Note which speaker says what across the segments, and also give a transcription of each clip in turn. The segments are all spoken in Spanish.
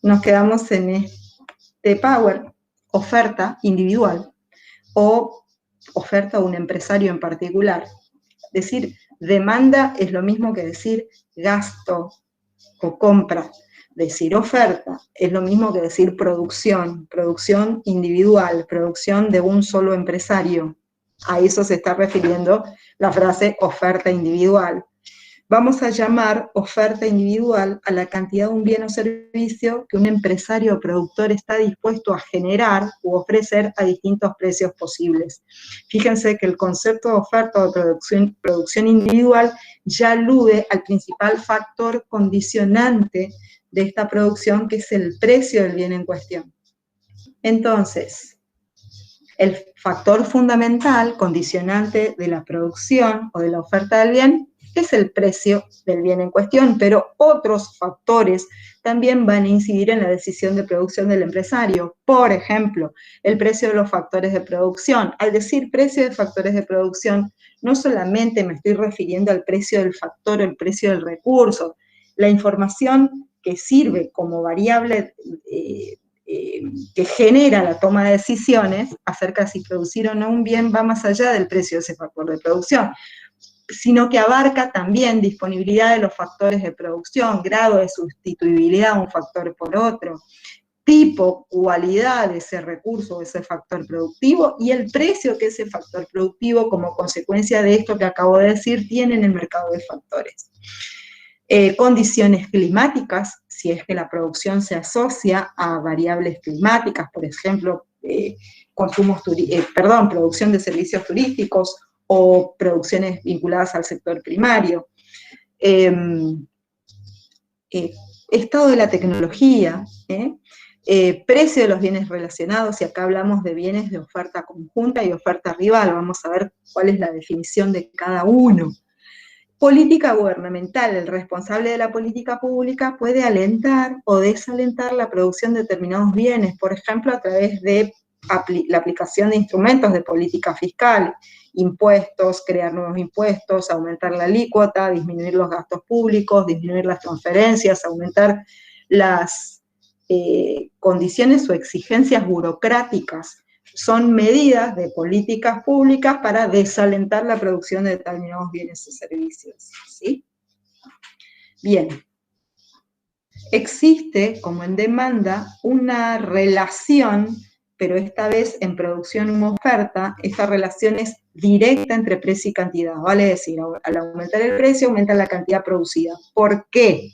Speaker 1: nos quedamos en este power, oferta individual o oferta a un empresario en particular. Decir demanda es lo mismo que decir gasto o compra. Decir oferta es lo mismo que decir producción, producción individual, producción de un solo empresario. A eso se está refiriendo la frase oferta individual. Vamos a llamar oferta individual a la cantidad de un bien o servicio que un empresario o productor está dispuesto a generar u ofrecer a distintos precios posibles. Fíjense que el concepto de oferta o de producción individual ya alude al principal factor condicionante de esta producción, que es el precio del bien en cuestión. Entonces, el factor fundamental, condicionante de la producción o de la oferta del bien, es el precio del bien en cuestión, pero otros factores también van a incidir en la decisión de producción del empresario. Por ejemplo, el precio de los factores de producción. Al decir precio de factores de producción, no solamente me estoy refiriendo al precio del factor o el precio del recurso. La información que sirve como variable que genera la toma de decisiones acerca de si producir o no un bien va más allá del precio de ese factor de producción, sino que abarca también disponibilidad de los factores de producción, grado de sustituibilidad de un factor por otro, tipo, cualidad de ese recurso, de ese factor productivo, y el precio que ese factor productivo, como consecuencia de esto que acabo de decir, tiene en el mercado de factores. Condiciones climáticas, si es que la producción se asocia a variables climáticas, por ejemplo, producción de servicios turísticos o producciones vinculadas al sector primario. Estado de la tecnología, precio de los bienes relacionados, y acá hablamos de bienes de oferta conjunta y oferta rival, vamos a ver cuál es la definición de cada uno. Política gubernamental. El responsable de la política pública puede alentar o desalentar la producción de determinados bienes, por ejemplo, a través de la aplicación de instrumentos de política fiscal, impuestos, crear nuevos impuestos, aumentar la alícuota, disminuir los gastos públicos, disminuir las transferencias, aumentar las condiciones o exigencias burocráticas. Son medidas de políticas públicas para desalentar la producción de determinados bienes o servicios, ¿sí? Bien. Existe, como en demanda, una relación, pero esta vez en producción u oferta, esta relación es directa entre precio y cantidad, vale decir, al aumentar el precio, aumenta la cantidad producida. ¿Por qué?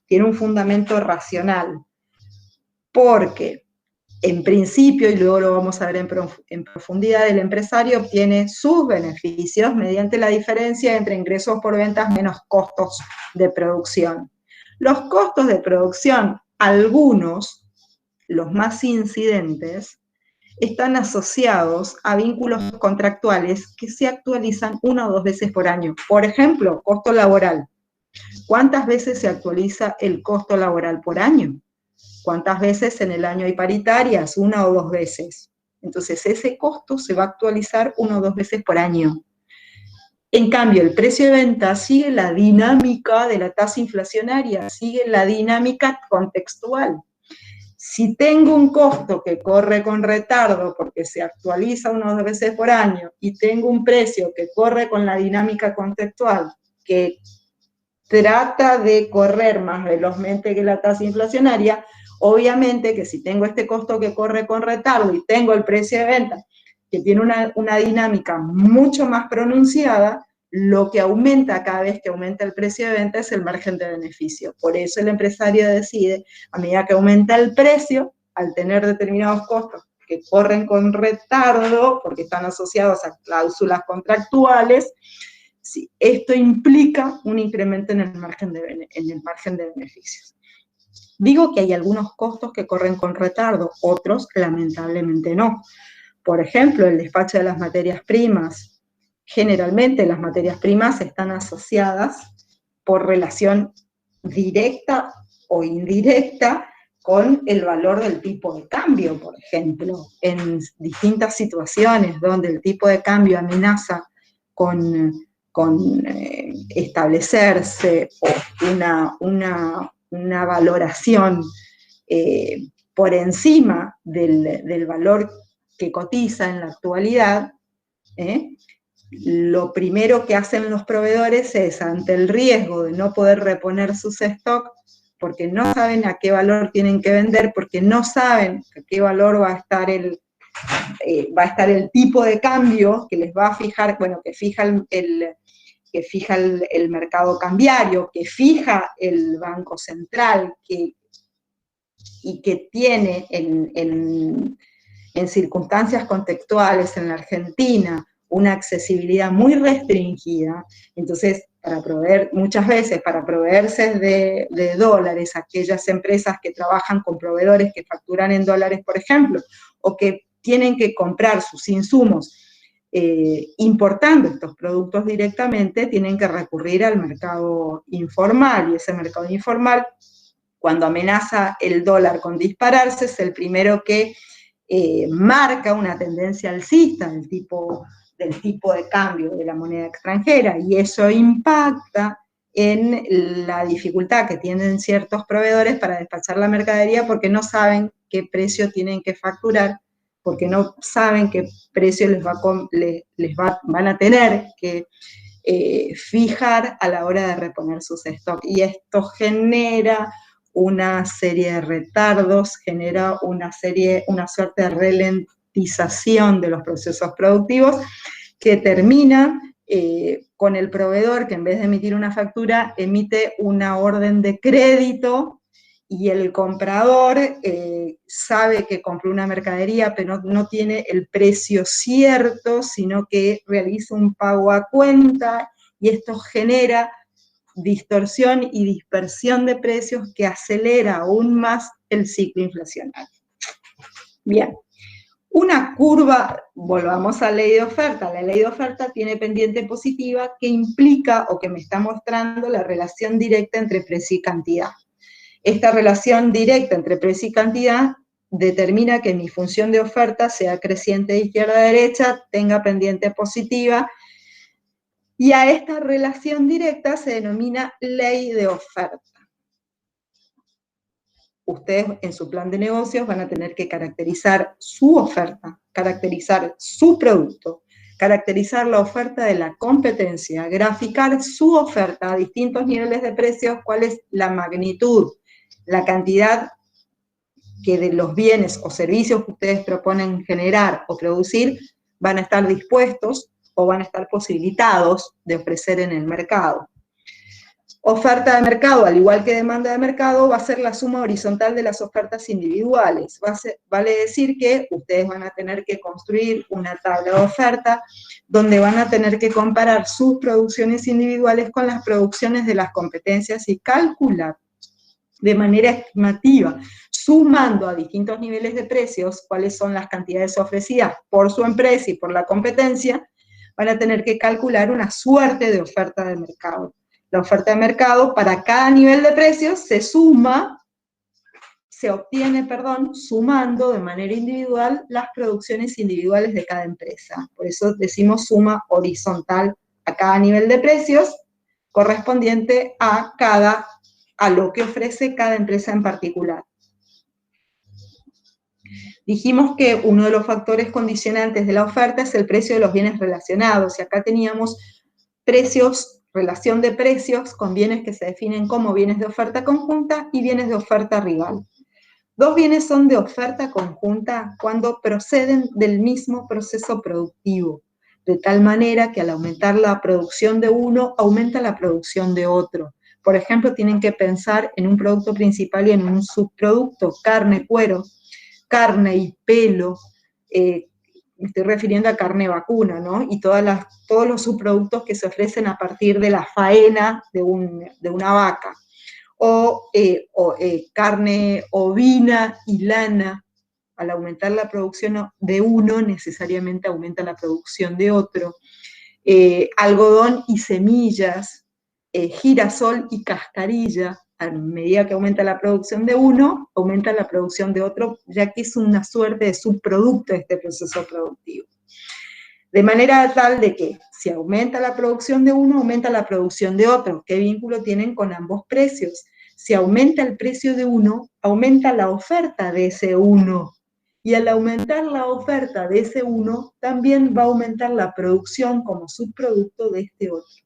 Speaker 1: Tiene un fundamento racional. Porque en principio, y luego lo vamos a ver en profundidad, el empresario obtiene sus beneficios mediante la diferencia entre ingresos por ventas menos costos de producción. Los costos de producción, algunos, los más incidentes, están asociados a vínculos contractuales que se actualizan 1 o 2 veces por año. Por ejemplo, costo laboral. ¿Cuántas veces se actualiza el costo laboral por año? ¿Cuántas veces en el año hay paritarias? 1 o 2 veces. Entonces, ese costo se va a actualizar 1 o 2 veces por año. En cambio, el precio de venta sigue la dinámica de la tasa inflacionaria, sigue la dinámica contextual. Si tengo un costo que corre con retardo porque se actualiza 1 o 2 veces por año y tengo un precio que corre con la dinámica contextual, que trata de correr más velozmente que la tasa inflacionaria, obviamente que si tengo este costo que corre con retardo y tengo el precio de venta que tiene una dinámica mucho más pronunciada, lo que aumenta cada vez que aumenta el precio de venta es el margen de beneficio. Por eso el empresario decide, a medida que aumenta el precio, al tener determinados costos que corren con retardo, porque están asociados a cláusulas contractuales, sí, esto implica un incremento en el margen de beneficios. Digo que hay algunos costos que corren con retardo, otros lamentablemente no. Por ejemplo, el despacho de las materias primas. Generalmente las materias primas están asociadas por relación directa o indirecta con el valor del tipo de cambio, por ejemplo. En distintas situaciones donde el tipo de cambio amenaza con establecerse una valoración por encima del valor que cotiza en la actualidad, lo primero que hacen los proveedores es, ante el riesgo de no poder reponer sus stocks, porque no saben a qué valor tienen que vender, porque no saben a qué valor va a estar el tipo de cambio que les va a fijar, bueno, que fija el mercado cambiario, que fija el Banco Central, y que tiene en circunstancias contextuales en la Argentina una accesibilidad muy restringida. Entonces, muchas veces para proveerse de dólares, aquellas empresas que trabajan con proveedores que facturan en dólares, por ejemplo, o que tienen que comprar sus insumos importando estos productos directamente, tienen que recurrir al mercado informal, y ese mercado informal, cuando amenaza el dólar con dispararse, es el primero que marca una tendencia alcista del tipo de cambio de la moneda extranjera, y eso impacta en la dificultad que tienen ciertos proveedores para despachar la mercadería, porque no saben qué precio tienen que facturar, porque no saben qué precio van a tener que fijar a la hora de reponer sus stocks. Y esto genera una serie de retardos, genera una suerte de ralentización de los procesos productivos, que termina con el proveedor que, en vez de emitir una factura, emite una orden de crédito, y el comprador sabe que compró una mercadería, pero no tiene el precio cierto, sino que realiza un pago a cuenta, y esto genera distorsión y dispersión de precios que acelera aún más el ciclo inflacionario. Bien, una curva, volvamos a la ley de oferta. La ley de oferta tiene pendiente positiva, que implica, o que me está mostrando, la relación directa entre precio y cantidad. Esta relación directa entre precio y cantidad determina que mi función de oferta, sea creciente de izquierda a derecha, tenga pendiente positiva, y a esta relación directa se denomina ley de oferta. Ustedes en su plan de negocios van a tener que caracterizar su oferta, caracterizar su producto, caracterizar la oferta de la competencia, graficar su oferta a distintos niveles de precios, cuál es la magnitud, la cantidad que de los bienes o servicios que ustedes proponen generar o producir van a estar dispuestos o van a estar posibilitados de ofrecer en el mercado. Oferta de mercado, al igual que demanda de mercado, va a ser la suma horizontal de las ofertas individuales. Vale decir que ustedes van a tener que construir una tabla de oferta donde van a tener que comparar sus producciones individuales con las producciones de las competencias, y calcular de manera estimativa, sumando a distintos niveles de precios, cuáles son las cantidades ofrecidas por su empresa y por la competencia. Van a tener que calcular una suerte de oferta de mercado. La oferta de mercado, para cada nivel de precios, se obtiene, sumando de manera individual las producciones individuales de cada empresa. Por eso decimos suma horizontal a cada nivel de precios, correspondiente a lo que ofrece cada empresa en particular. Dijimos que uno de los factores condicionantes de la oferta es el precio de los bienes relacionados, y acá teníamos relación de precios con bienes que se definen como bienes de oferta conjunta y bienes de oferta rival. Dos bienes son de oferta conjunta cuando proceden del mismo proceso productivo, de tal manera que al aumentar la producción de uno, aumenta la producción de otro. Por ejemplo, tienen que pensar en un producto principal y en un subproducto: carne, cuero, carne y pelo, me estoy refiriendo a carne vacuna, ¿no? Y todos los subproductos que se ofrecen a partir de la faena de una vaca. O carne ovina y lana. Al aumentar la producción de uno, necesariamente aumenta la producción de otro. Algodón y semillas, girasol y cascarilla. A medida que aumenta la producción de uno, aumenta la producción de otro, ya que es una suerte de subproducto de este proceso productivo. De manera tal de que si aumenta la producción de uno, aumenta la producción de otro. ¿Qué vínculo tienen con ambos precios? Si aumenta el precio de uno, aumenta la oferta de ese uno. Y al aumentar la oferta de ese uno, también va a aumentar la producción como subproducto de este otro.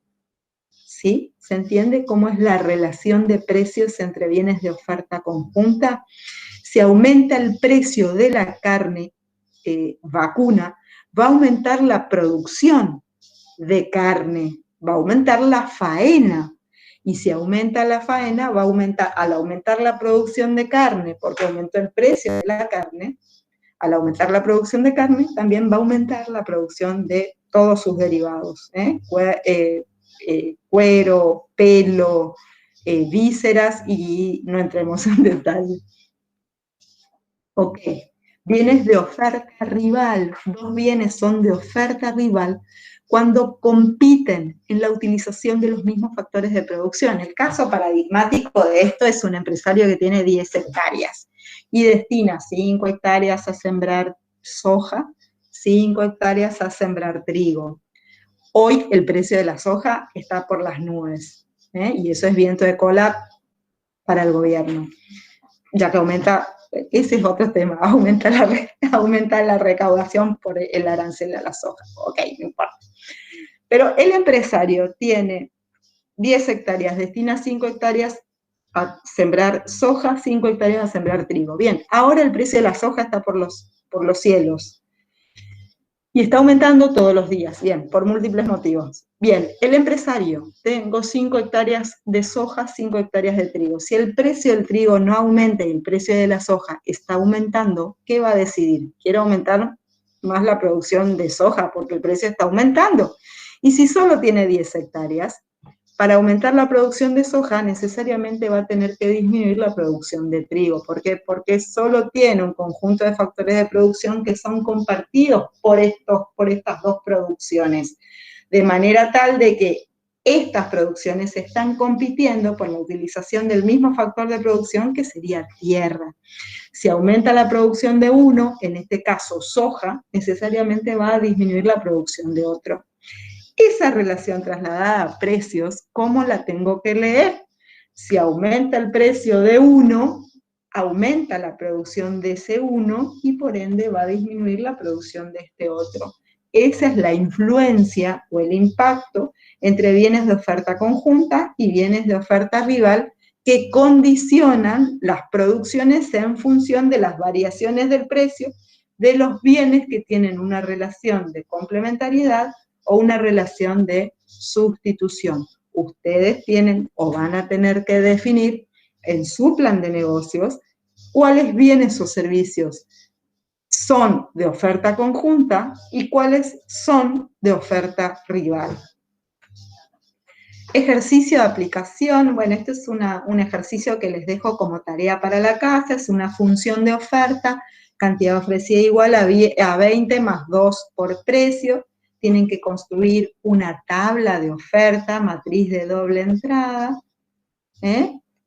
Speaker 1: ¿Sí? ¿Se entiende cómo es la relación de precios entre bienes de oferta conjunta? Si aumenta el precio de la carne vacuna, va a aumentar la producción de carne, va a aumentar la faena. Y si aumenta la faena, va a aumentar, al aumentar la producción de carne, porque aumentó el precio de la carne, al aumentar la producción de carne, también va a aumentar la producción de todos sus derivados, cuero, pelo, vísceras, y no entremos en detalle. Ok, bienes de oferta rival. Dos bienes son de oferta rival cuando compiten en la utilización de los mismos factores de producción. El caso paradigmático de esto es un empresario que tiene 10 hectáreas y destina 5 hectáreas a sembrar soja, 5 hectáreas a sembrar trigo. Hoy el precio de la soja está por las nubes, y eso es viento de cola para el gobierno, ya que aumenta, ese es otro tema, aumenta la recaudación por el arancel a la soja. Ok, no importa. Pero el empresario tiene 10 hectáreas, destina 5 hectáreas a sembrar soja, 5 hectáreas a sembrar trigo. Bien, ahora el precio de la soja está por los cielos. Y está aumentando todos los días, bien, por múltiples motivos. Bien, el empresario, tengo 5 hectáreas de soja, 5 hectáreas de trigo. Si el precio del trigo no aumenta y el precio de la soja está aumentando, ¿qué va a decidir? Quiero aumentar más la producción de soja porque el precio está aumentando. Y si solo tiene 10 hectáreas, para aumentar la producción de soja necesariamente va a tener que disminuir la producción de trigo. ¿Por qué? Porque solo tiene un conjunto de factores de producción que son compartidos por estas dos producciones, de manera tal de que estas producciones están compitiendo por la utilización del mismo factor de producción que sería tierra. Si aumenta la producción de uno, en este caso soja, necesariamente va a disminuir la producción de otro. Esa relación trasladada a precios, ¿cómo la tengo que leer? Si aumenta el precio de uno, aumenta la producción de ese uno y por ende va a disminuir la producción de este otro. Esa es la influencia o el impacto entre bienes de oferta conjunta y bienes de oferta rival que condicionan las producciones en función de las variaciones del precio de los bienes que tienen una relación de complementariedad o una relación de sustitución. Ustedes tienen o van a tener que definir en su plan de negocios cuáles bienes o servicios son de oferta conjunta y cuáles son de oferta rival. Ejercicio de aplicación, bueno, este es un ejercicio que les dejo como tarea para la casa, es una función de oferta, cantidad ofrecida igual a 20 más 2 por precio. Tienen que construir una tabla de oferta, matriz de doble entrada,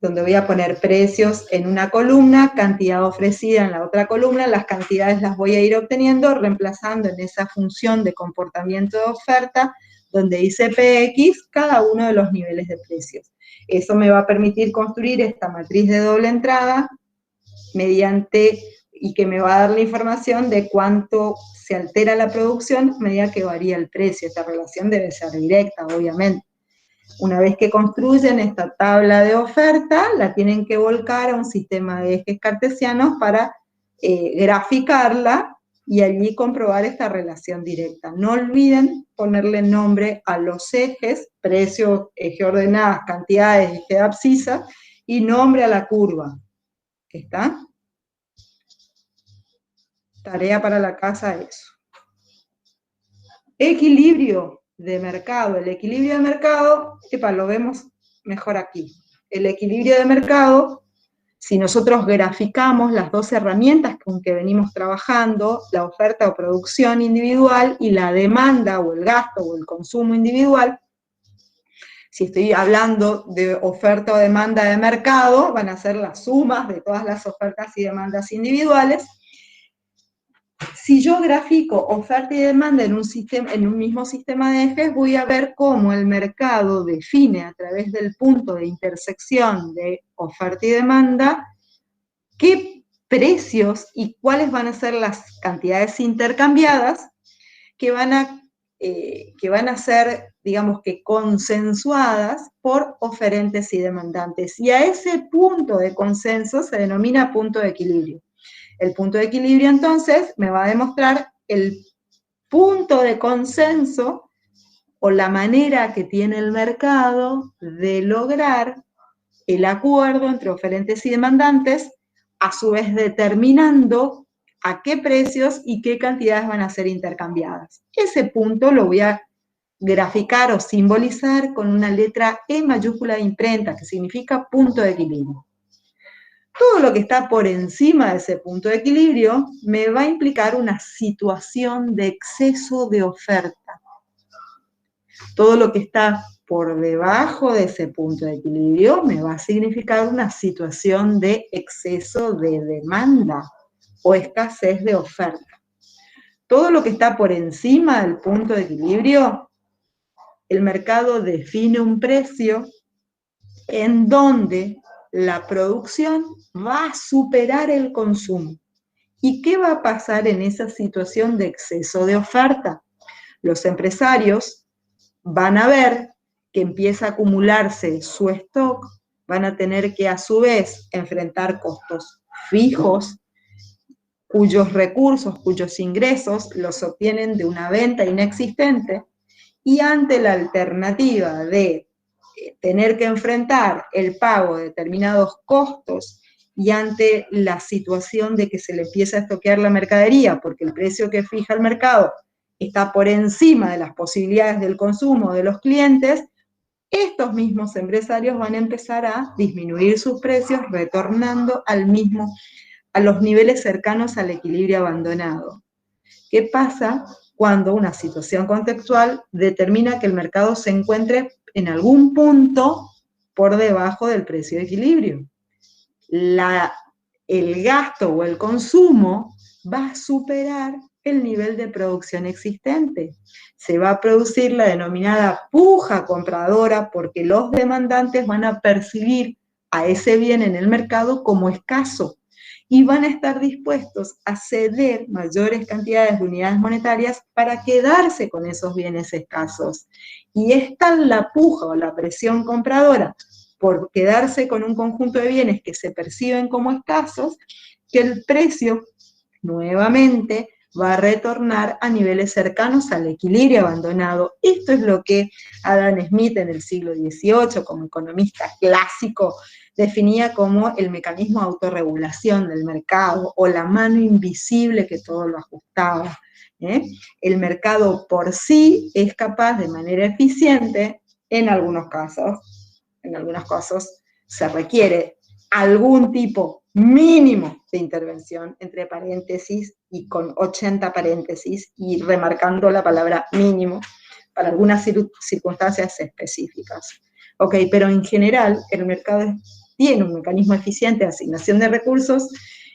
Speaker 1: donde voy a poner precios en una columna, cantidad ofrecida en la otra columna, las cantidades las voy a ir obteniendo, reemplazando en esa función de comportamiento de oferta, donde dice PX, cada uno de los niveles de precios. Eso me va a permitir construir esta matriz de doble entrada y que me va a dar la información de cuánto se altera la producción a medida que varía el precio. Esta relación debe ser directa, obviamente. Una vez que construyen esta tabla de oferta, la tienen que volcar a un sistema de ejes cartesianos para graficarla y allí comprobar esta relación directa. No olviden ponerle nombre a los ejes, precio, eje ordenadas, cantidades, eje de abscisa, y nombre a la curva. ¿Está? Tarea para la casa, eso. Equilibrio de mercado. El equilibrio de mercado, lo vemos mejor aquí. El equilibrio de mercado, si nosotros graficamos las dos herramientas con que venimos trabajando, la oferta o producción individual y la demanda o el gasto o el consumo individual, si estoy hablando de oferta o demanda de mercado, van a ser las sumas de todas las ofertas y demandas individuales. Si yo grafico oferta y demanda en un mismo sistema de ejes, voy a ver cómo el mercado define a través del punto de intersección de oferta y demanda qué precios y cuáles van a ser las cantidades intercambiadas que van a ser, digamos que consensuadas por oferentes y demandantes. Y a ese punto de consenso se denomina punto de equilibrio. El punto de equilibrio, entonces, me va a demostrar el punto de consenso o la manera que tiene el mercado de lograr el acuerdo entre oferentes y demandantes, a su vez determinando a qué precios y qué cantidades van a ser intercambiadas. Ese punto lo voy a graficar o simbolizar con una letra E mayúscula de imprenta, que significa punto de equilibrio. Todo lo que está por encima de ese punto de equilibrio me va a implicar una situación de exceso de oferta. Todo lo que está por debajo de ese punto de equilibrio me va a significar una situación de exceso de demanda o escasez de oferta. Todo lo que está por encima del punto de equilibrio, el mercado define un precio en donde la producción va a superar el consumo. ¿Y qué va a pasar en esa situación de exceso de oferta? Los empresarios van a ver que empieza a acumularse su stock, van a tener que a su vez enfrentar costos fijos, cuyos recursos, cuyos ingresos los obtienen de una venta inexistente, y ante la alternativa de tener que enfrentar el pago de determinados costos y ante la situación de que se le empieza a estoquear la mercadería porque el precio que fija el mercado está por encima de las posibilidades del consumo de los clientes, estos mismos empresarios van a empezar a disminuir sus precios, retornando a los niveles cercanos al equilibrio abandonado. ¿Qué pasa cuando una situación contextual determina que el mercado se encuentre en algún punto por debajo del precio de equilibrio? El gasto o el consumo va a superar el nivel de producción existente. Se va a producir la denominada puja compradora porque los demandantes van a percibir a ese bien en el mercado como escaso y van a estar dispuestos a ceder mayores cantidades de unidades monetarias para quedarse con esos bienes escasos. Y es tal la puja o la presión compradora por quedarse con un conjunto de bienes que se perciben como escasos, que el precio nuevamente va a retornar a niveles cercanos al equilibrio abandonado. Esto es lo que Adam Smith en el siglo XVIII, como economista clásico, definía como el mecanismo de autorregulación del mercado o la mano invisible que todo lo ajustaba. El mercado por sí es capaz de manera eficiente, en algunos casos se requiere algún tipo mínimo de intervención, entre paréntesis y con 80 paréntesis, y remarcando la palabra mínimo para algunas circunstancias específicas. Ok, pero en general el mercado tiene un mecanismo eficiente de asignación de recursos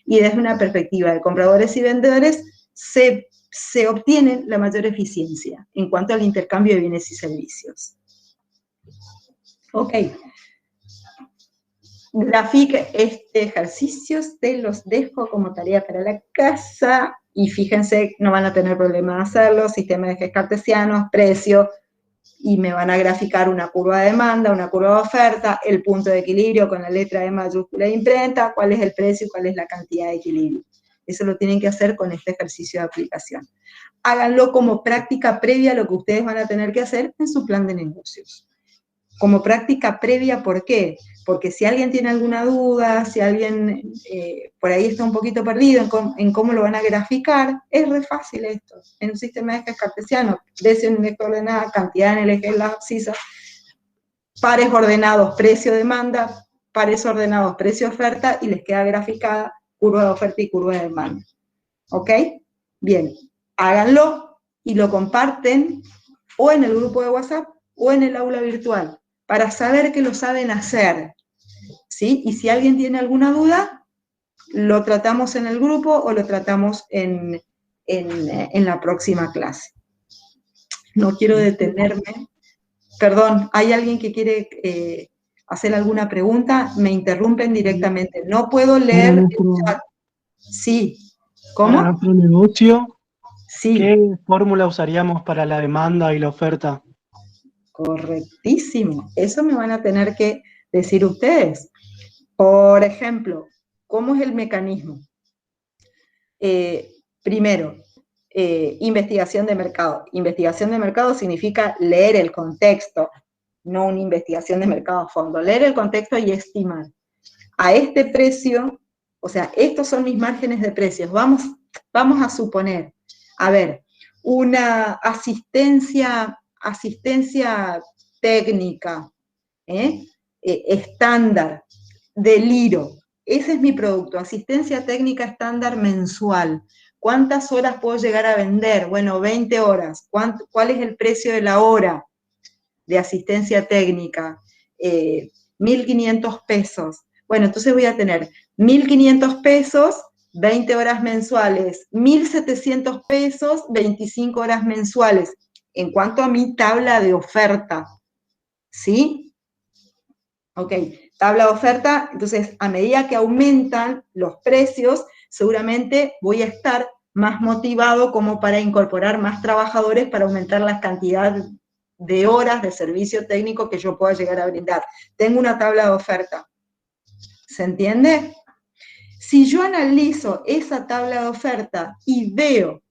Speaker 1: y desde una perspectiva de compradores y vendedores se obtiene la mayor eficiencia en cuanto al intercambio de bienes y servicios. Ok. Grafique este ejercicio, te los dejo como tarea para la casa y fíjense, no van a tener problema de hacerlo, sistema de ejes cartesianos, precio, y me van a graficar una curva de demanda, una curva de oferta, el punto de equilibrio con la letra E mayúscula de imprenta, cuál es el precio y cuál es la cantidad de equilibrio. Eso lo tienen que hacer con este ejercicio de aplicación. Háganlo como práctica previa a lo que ustedes van a tener que hacer en su plan de negocios. Como práctica previa, ¿por qué? Porque si alguien tiene alguna duda, si alguien por ahí está un poquito perdido en cómo lo van a graficar, es re fácil esto. En un sistema de ejes cartesianos, precio en el eje ordenado, cantidad en el eje de la abscisa, pares ordenados, precio-demanda, pares ordenados, precio-oferta, y les queda graficada curva de oferta y curva de demanda. ¿Ok? Bien, háganlo y lo comparten o en el grupo de WhatsApp o en el aula virtual, para saber que lo saben hacer, ¿sí? Y si alguien tiene alguna duda, lo tratamos en el grupo o lo tratamos en en la próxima clase. No quiero detenerme. Perdón, ¿hay alguien que quiere hacer alguna pregunta? Me interrumpen directamente. No puedo leer el chat. Sí. ¿Cómo?
Speaker 2: Para nuestro negocio,
Speaker 1: sí.
Speaker 2: ¿Qué fórmula usaríamos para la demanda y la oferta?
Speaker 1: Correctísimo. Eso me van a tener que decir ustedes. Por ejemplo, ¿cómo es el mecanismo? Primero, investigación de mercado. Investigación de mercado significa leer el contexto, no una investigación de mercado a fondo. Leer el contexto y estimar. A este precio, o sea, estos son mis márgenes de precios. Vamos a suponer, a ver, una asistencia técnica, estándar, del IRO. Ese es mi producto, asistencia técnica estándar mensual. ¿Cuántas horas puedo llegar a vender? Bueno, 20 horas. ¿Cuál es el precio de la hora de asistencia técnica? 1.500 pesos. Bueno, entonces voy a tener 1.500 pesos, 20 horas mensuales, 1.700 pesos, 25 horas mensuales. En cuanto a mi tabla de oferta, ¿sí? Ok, tabla de oferta, entonces a medida que aumentan los precios, seguramente voy a estar más motivado como para incorporar más trabajadores para aumentar la cantidad de horas de servicio técnico que yo pueda llegar a brindar. Tengo una tabla de oferta. ¿Se entiende? Si yo analizo esa tabla de oferta y veo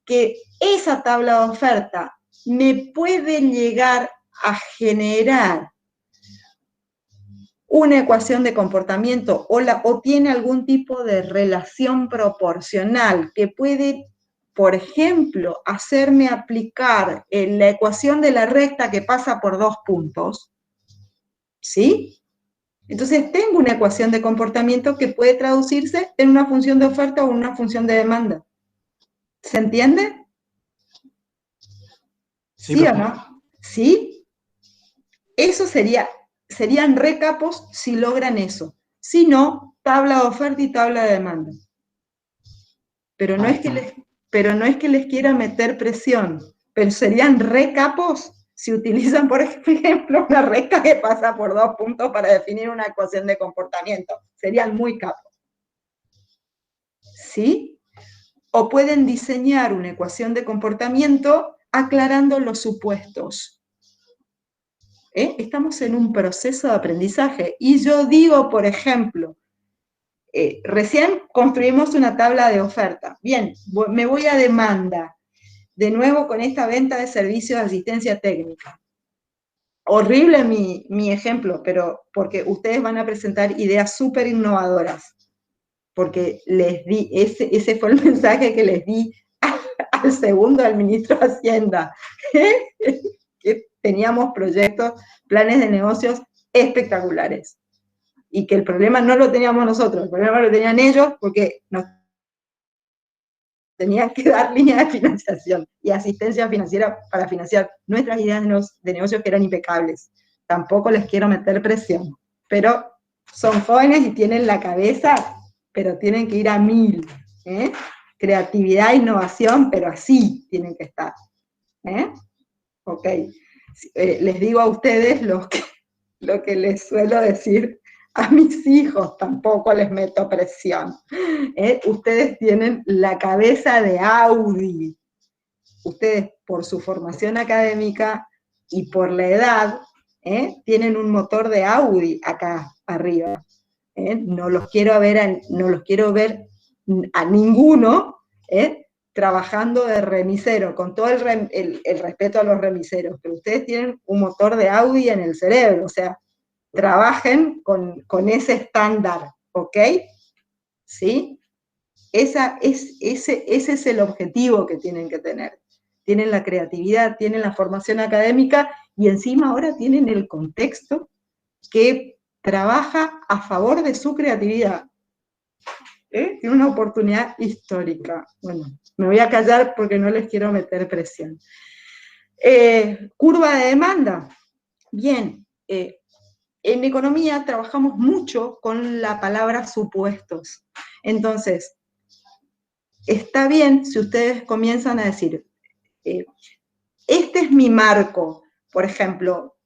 Speaker 1: que esa tabla de oferta me puede llegar a generar una ecuación de comportamiento o tiene algún tipo de relación proporcional que puede, por ejemplo, hacerme aplicar en la ecuación de la recta que pasa por 2 puntos, ¿sí? Entonces tengo una ecuación de comportamiento que puede traducirse en una función de oferta o una función de demanda. ¿Se entiende?
Speaker 2: Sí,
Speaker 1: ¿Sí o
Speaker 2: perfecto.
Speaker 1: no? ¿Sí? Eso serían recapos si logran eso. Si no, tabla de oferta y tabla de demanda. Pero no es que les quiera meter presión, pero serían recapos si utilizan, por ejemplo, una recta que pasa por 2 puntos para definir una ecuación de comportamiento. Serían muy capos. ¿Sí? O pueden diseñar una ecuación de comportamiento aclarando los supuestos. Estamos en un proceso de aprendizaje. Y yo digo, por ejemplo, recién construimos una tabla de oferta. Bien, me voy a demanda. De nuevo con esta venta de servicios de asistencia técnica. Horrible mi ejemplo, pero porque ustedes van a presentar ideas súper innovadoras. Porque les di, ese fue el mensaje que les di al segundo al ministro de Hacienda. Que teníamos proyectos, planes de negocios espectaculares. Y que el problema no lo teníamos nosotros, el problema lo tenían ellos porque nos tenían que dar líneas de financiación y asistencia financiera para financiar nuestras ideas de negocios que eran impecables. Tampoco les quiero meter presión, pero son jóvenes y tienen la cabeza, pero tienen que ir a 1000. Creatividad, innovación, pero así tienen que estar. Ok. Les digo a ustedes lo que les suelo decir a mis hijos, tampoco les meto presión. Ustedes tienen la cabeza de Audi. Ustedes, por su formación académica y por la edad, tienen un motor de Audi acá arriba. No los quiero ver a ninguno trabajando de remisero, con todo el respeto a los remiseros, pero ustedes tienen un motor de Audi en el cerebro, o sea, trabajen con ese estándar, ¿ok? ¿Sí? Ese es el objetivo que tienen que tener. Tienen la creatividad, tienen la formación académica y encima ahora tienen el contexto que trabaja a favor de su creatividad. Tiene una oportunidad histórica. Bueno, me voy a callar porque no les quiero meter presión. Curva de demanda. Bien, en economía trabajamos mucho con la palabra supuestos. Entonces, está bien si ustedes comienzan a decir, este es mi marco, por ejemplo,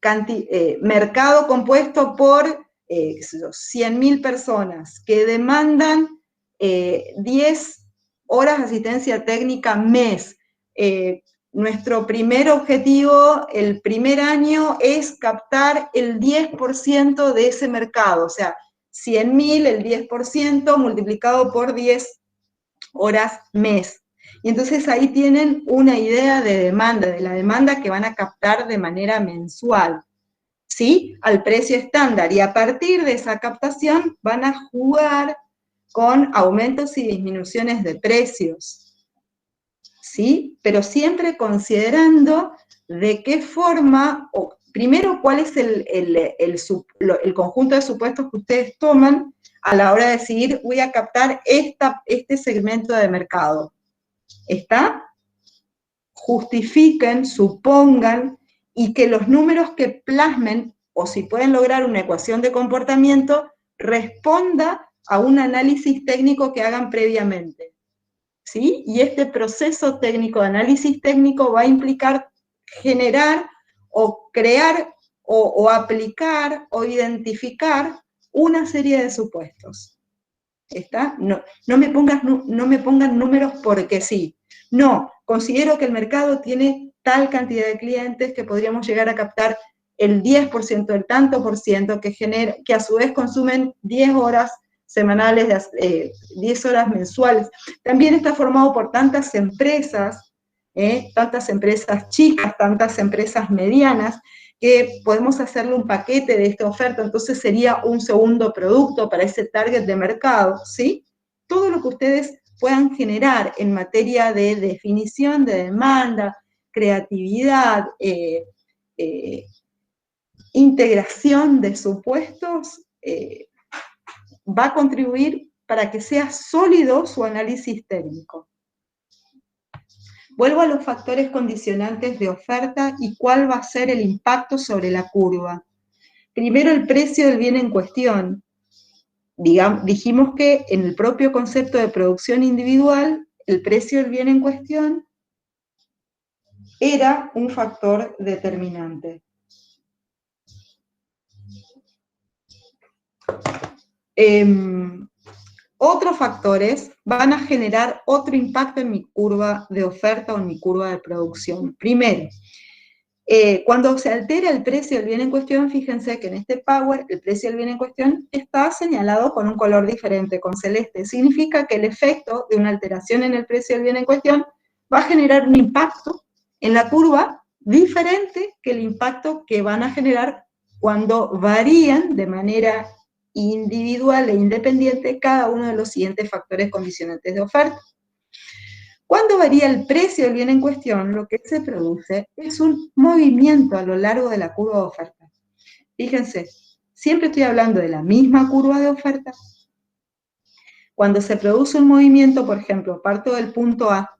Speaker 1: mercado compuesto por 100.000 personas que demandan 10 horas de asistencia técnica mes. Nuestro primer objetivo, el primer año, es captar el 10% de ese mercado, o sea, 100.000, el 10% multiplicado por 10 horas mes. Y entonces ahí tienen una idea de la demanda que van a captar de manera mensual, ¿sí? Al precio estándar. Y a partir de esa captación van a jugar con aumentos y disminuciones de precios, ¿sí? Pero siempre considerando de qué forma, o primero, cuál es el conjunto de supuestos que ustedes toman a la hora de decidir, voy a captar este segmento de mercado. ¿Está? Justifiquen, supongan, y que los números que plasmen, o si pueden lograr una ecuación de comportamiento, responda a un análisis técnico que hagan previamente, ¿sí? Y este proceso técnico de análisis técnico va a implicar generar o crear o aplicar o identificar una serie de supuestos. ¿Está? No me pongan números porque sí. No, considero que el mercado tiene tal cantidad de clientes que podríamos llegar a captar el 10%, el tanto por ciento, que a su vez consumen 10 horas semanales, 10 horas mensuales. También está formado por tantas empresas chicas, tantas empresas medianas, que podemos hacerle un paquete de esta oferta, entonces sería un segundo producto para ese target de mercado, ¿sí? Todo lo que ustedes puedan generar en materia de definición de demanda, creatividad, integración de supuestos, va a contribuir para que sea sólido su análisis técnico. Vuelvo a los factores condicionantes de oferta y cuál va a ser el impacto sobre la curva. Primero, el precio del bien en cuestión. Dijimos que en el propio concepto de producción individual, el precio del bien en cuestión era un factor determinante. Otros factores van a generar otro impacto en mi curva de oferta o en mi curva de producción. Primero, cuando se altera el precio del bien en cuestión, fíjense que en este Power el precio del bien en cuestión está señalado con un color diferente, con celeste. Significa que el efecto de una alteración en el precio del bien en cuestión va a generar un impacto en la curva diferente que el impacto que van a generar cuando varían de manera individual e independiente cada uno de los siguientes factores condicionantes de oferta. Cuando varía el precio del bien en cuestión, lo que se produce es un movimiento a lo largo de la curva de oferta. Fíjense, siempre estoy hablando de la misma curva de oferta. Cuando se produce un movimiento, por ejemplo, parto del punto A,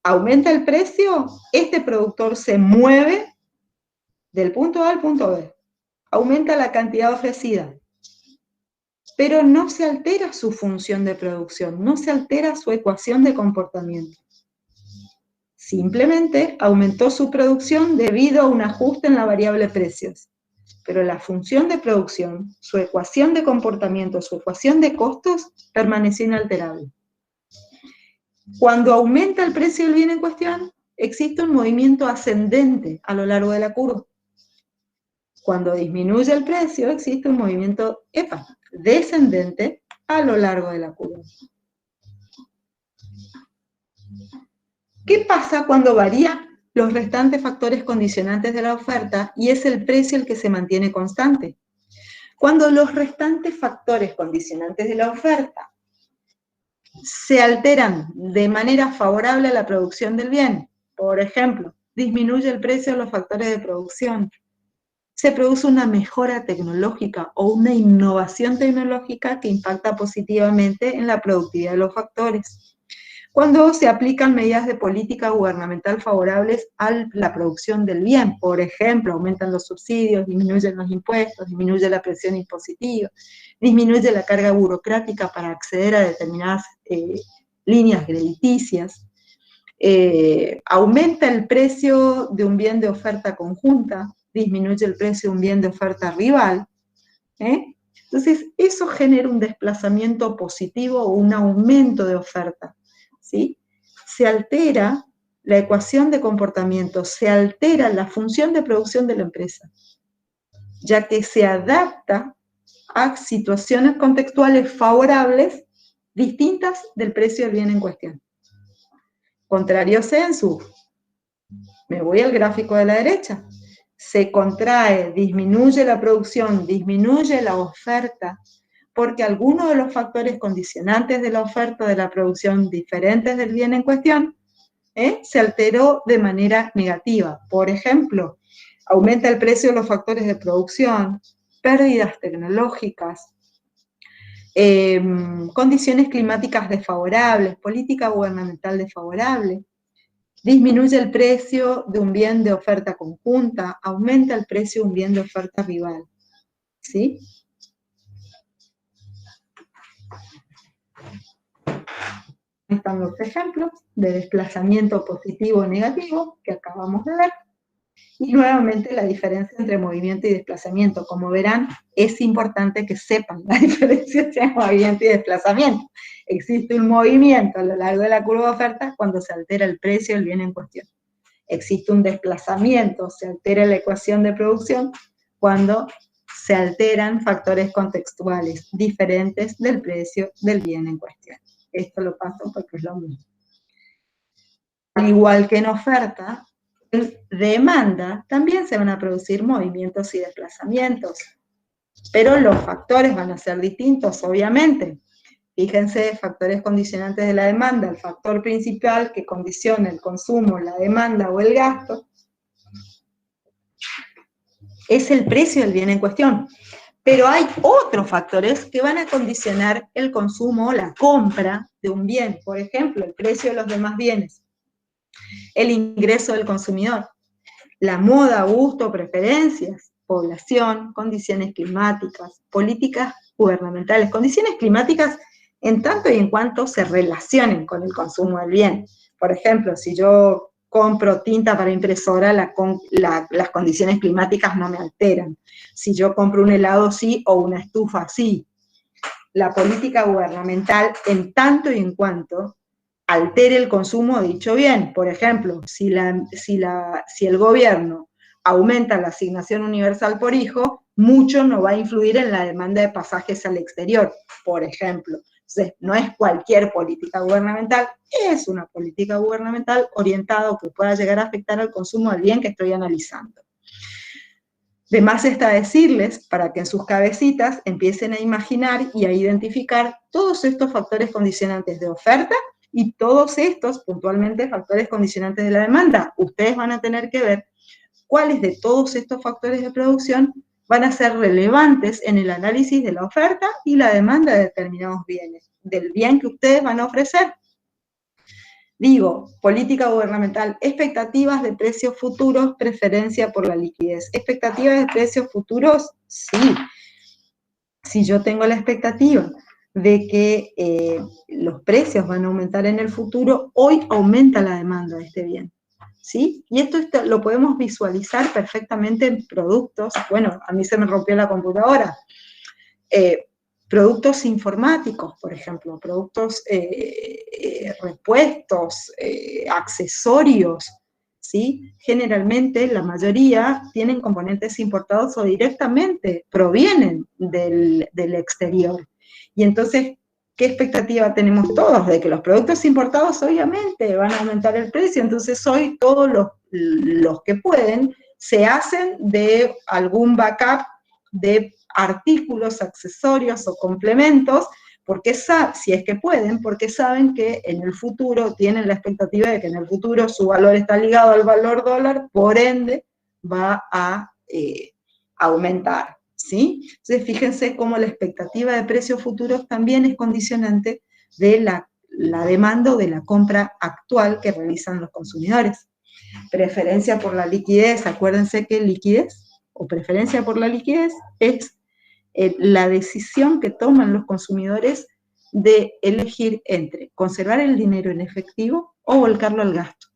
Speaker 1: aumenta el precio, este productor se mueve del punto A al punto B, aumenta la cantidad ofrecida, pero no se altera su función de producción, no se altera su ecuación de comportamiento. Simplemente aumentó su producción debido a un ajuste en la variable precios. Pero la función de producción, su ecuación de comportamiento, su ecuación de costos, permaneció inalterable. Cuando aumenta el precio del bien en cuestión, existe un movimiento ascendente a lo largo de la curva. Cuando disminuye el precio, existe un movimiento descendente a lo largo de la curva. ¿Qué pasa cuando varían los restantes factores condicionantes de la oferta y es el precio el que se mantiene constante? Cuando los restantes factores condicionantes de la oferta se alteran de manera favorable a la producción del bien, por ejemplo, disminuye el precio de los factores de producción, se produce una mejora tecnológica o una innovación tecnológica que impacta positivamente en la productividad de los factores. Cuando se aplican medidas de política gubernamental favorables a la producción del bien, por ejemplo, aumentan los subsidios, disminuyen los impuestos, disminuye la presión impositiva, disminuye la carga burocrática para acceder a determinadas líneas crediticias, aumenta el precio de un bien de oferta conjunta, disminuye el precio de un bien de oferta rival, Entonces, eso genera un desplazamiento positivo o un aumento de oferta, ¿sí? Se altera la ecuación de comportamiento, se altera la función de producción de la empresa, ya que se adapta a situaciones contextuales favorables distintas del precio del bien en cuestión. Contrario sensu, me voy al gráfico de la derecha, se contrae, disminuye la producción, disminuye la oferta, porque algunos de los factores condicionantes de la oferta de la producción diferentes del bien en cuestión, se alteró de manera negativa. Por ejemplo, aumenta el precio de los factores de producción, pérdidas tecnológicas, condiciones climáticas desfavorables, política gubernamental desfavorable, disminuye el precio de un bien de oferta conjunta, aumenta el precio de un bien de oferta rival, ¿sí? Están los ejemplos de desplazamiento positivo o negativo que acabamos de ver. Y nuevamente la diferencia entre movimiento y desplazamiento. Como verán, es importante que sepan la diferencia entre movimiento y desplazamiento. Existe un movimiento a lo largo de la curva de oferta cuando se altera el precio del bien en cuestión. Existe un desplazamiento, se altera la ecuación de producción cuando se alteran factores contextuales diferentes del precio del bien en cuestión. Esto lo paso porque es lo mismo. Al igual que en oferta, en demanda también se van a producir movimientos y desplazamientos, pero los factores van a ser distintos, obviamente. Fíjense, factores condicionantes de la demanda, el factor principal que condiciona el consumo, la demanda o el gasto, es el precio del bien en cuestión. Pero hay otros factores que van a condicionar el consumo o la compra de un bien. Por ejemplo, el precio de los demás bienes, el ingreso del consumidor, la moda, gusto, preferencias, población, condiciones climáticas, políticas gubernamentales, condiciones climáticas en tanto y en cuanto se relacionen con el consumo del bien. Por ejemplo, si yo compro tinta para impresora, las condiciones climáticas no me alteran. Si yo compro un helado, sí, o una estufa, sí. La política gubernamental, en tanto y en cuanto altere el consumo de dicho bien. Por ejemplo, si el gobierno aumenta la asignación universal por hijo, mucho no va a influir en la demanda de pasajes al exterior, por ejemplo. Entonces, no es cualquier política gubernamental, es una política gubernamental orientada o que pueda llegar a afectar al consumo del bien que estoy analizando. De más está decirles, para que en sus cabecitas empiecen a imaginar y a identificar todos estos factores condicionantes de oferta y todos estos, puntualmente, factores condicionantes de la demanda. Ustedes van a tener que ver cuáles de todos estos factores de producción van a ser relevantes en el análisis de la oferta y la demanda de determinados bienes, del bien que ustedes van a ofrecer. Digo, política gubernamental, expectativas de precios futuros, preferencia por la liquidez. ¿Expectativas de precios futuros? Sí. Si yo tengo la expectativa de que los precios van a aumentar en el futuro, hoy aumenta la demanda de este bien, ¿sí? Y esto lo podemos visualizar perfectamente en productos. Bueno, a mí se me rompió la computadora. Productos informáticos, por ejemplo, productos repuestos, accesorios, ¿sí? Generalmente la mayoría tienen componentes importados o directamente provienen del exterior. Y entonces, ¿qué expectativa tenemos todos? De que los productos importados obviamente van a aumentar el precio, entonces hoy todos los que pueden se hacen de algún backup de artículos, accesorios o complementos, porque si es que pueden, porque saben que en el futuro, tienen la expectativa de que en el futuro su valor está ligado al valor dólar, por ende va a aumentar, ¿sí? Entonces fíjense cómo la expectativa de precios futuros también es condicionante de la demanda o de la compra actual que realizan los consumidores. Preferencia por la liquidez, acuérdense que liquidez o preferencia por la liquidez es la decisión que toman los consumidores de elegir entre conservar el dinero en efectivo o volcarlo al gasto.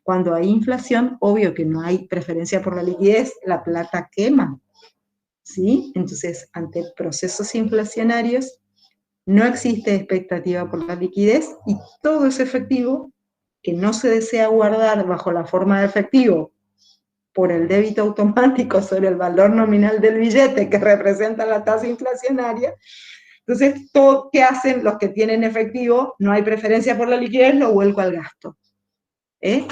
Speaker 1: Cuando hay inflación, obvio que no hay preferencia por la liquidez, la plata quema, ¿sí? Entonces, ante procesos inflacionarios, no existe expectativa por la liquidez y todo ese efectivo que no se desea guardar bajo la forma de efectivo por el débito automático sobre el valor nominal del billete que representa la tasa inflacionaria. Entonces, todo que hacen los que tienen efectivo, no hay preferencia por la liquidez, lo vuelco al gasto.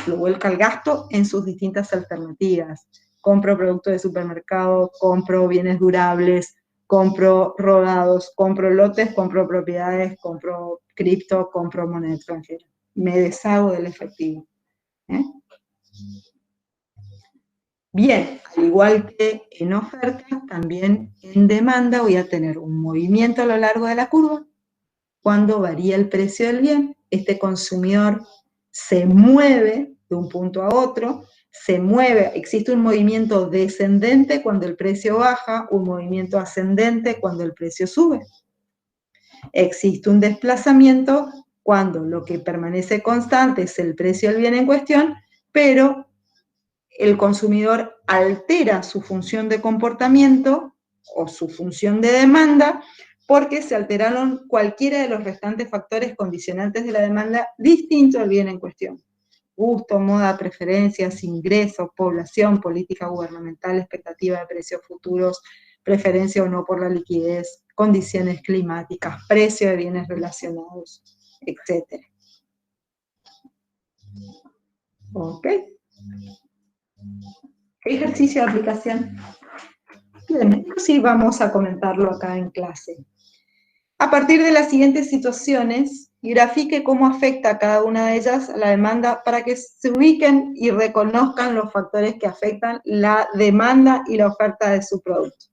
Speaker 1: Lo vuelco al gasto en sus distintas alternativas. Compro productos de supermercado, compro bienes durables, compro rodados, compro lotes, compro propiedades, compro cripto, compro moneda extranjera. Me deshago del efectivo. Bien, al igual que en oferta, también en demanda voy a tener un movimiento a lo largo de la curva. Cuando varía el precio del bien, este consumidor se mueve de un punto a otro, se mueve, existe un movimiento descendente cuando el precio baja, un movimiento ascendente cuando el precio sube. Existe un desplazamiento cuando lo que permanece constante es el precio del bien en cuestión, pero el consumidor altera su función de comportamiento o su función de demanda porque se alteraron cualquiera de los restantes factores condicionantes de la demanda distinto al bien en cuestión. Gusto, moda, preferencias, ingresos, población, política gubernamental, expectativa de precios futuros, preferencia o no por la liquidez, condiciones climáticas, precio de bienes relacionados, etc. ¿Ok? Ejercicio de aplicación. Bien, sí vamos a comentarlo acá en clase. A partir de las siguientes situaciones, grafique cómo afecta a cada una de ellas a la demanda para que se ubiquen y reconozcan los factores que afectan la demanda y la oferta de su producto.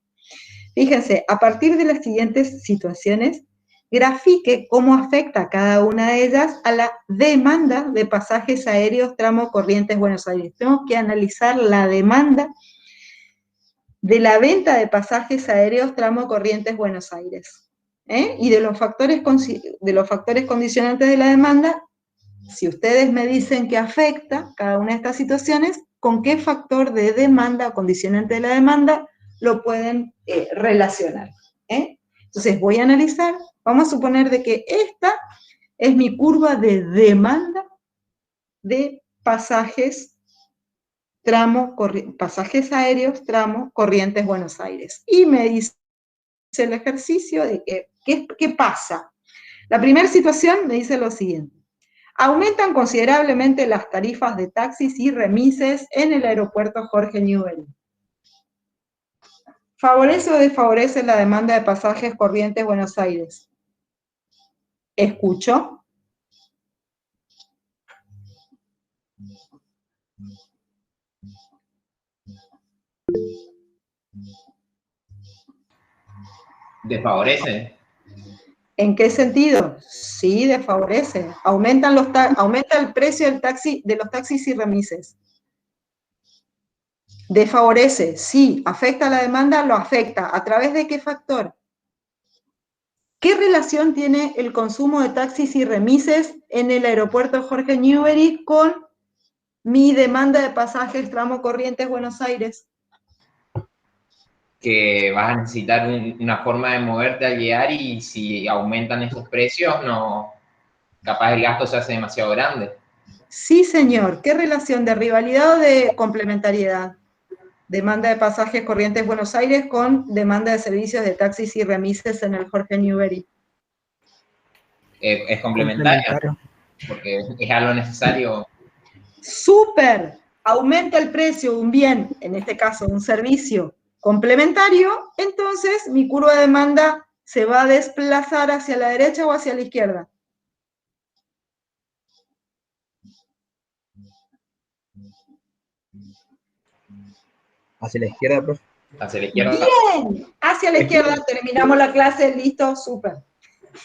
Speaker 1: Fíjense, a partir de las siguientes situaciones, grafique cómo afecta a cada una de ellas a la demanda de pasajes aéreos tramo Corrientes Buenos Aires. Tenemos que analizar la demanda de la venta de pasajes aéreos tramo Corrientes Buenos Aires. Y de los factores condicionantes de la demanda, si ustedes me dicen que afecta cada una de estas situaciones, ¿con qué factor de demanda o condicionante de la demanda lo pueden relacionar? Entonces voy a analizar, vamos a suponer de que esta es mi curva de demanda de pasajes aéreos tramo Corrientes Buenos Aires. Y me dice el ejercicio de que, ¿qué pasa? La primera situación me dice lo siguiente. Aumentan considerablemente las tarifas de taxis y remises en el aeropuerto Jorge Newbery. ¿Favorece o desfavorece la demanda de pasajes Corrientes Buenos Aires? ¿Escucho?
Speaker 3: ¿Desfavorece?
Speaker 1: ¿En qué sentido? Sí, desfavorece. Aumenta el precio de los taxis y remises. Desfavorece, sí. ¿Afecta la demanda? Lo afecta. ¿A través de qué factor? ¿Qué relación tiene el consumo de taxis y remises en el aeropuerto Jorge Newbery con mi demanda de pasajes tramo Corrientes Buenos Aires?
Speaker 3: Que vas a necesitar una forma de moverte al llegar y si aumentan esos precios, no, capaz el gasto se hace demasiado grande.
Speaker 1: Sí, señor. ¿Qué relación de rivalidad o de complementariedad? Demanda de pasajes Corrientes Buenos Aires con demanda de servicios de taxis y remises en el Jorge Newbery.
Speaker 3: Es complementario, porque es algo necesario.
Speaker 1: ¡Súper! Aumenta el precio de un bien, en este caso un servicio complementario, entonces mi curva de demanda se va a desplazar hacia la derecha o hacia la izquierda.
Speaker 4: Hacia la izquierda, profe.
Speaker 3: Hacia la izquierda.
Speaker 1: Bien, hacia la izquierda, terminamos la clase, listo, súper.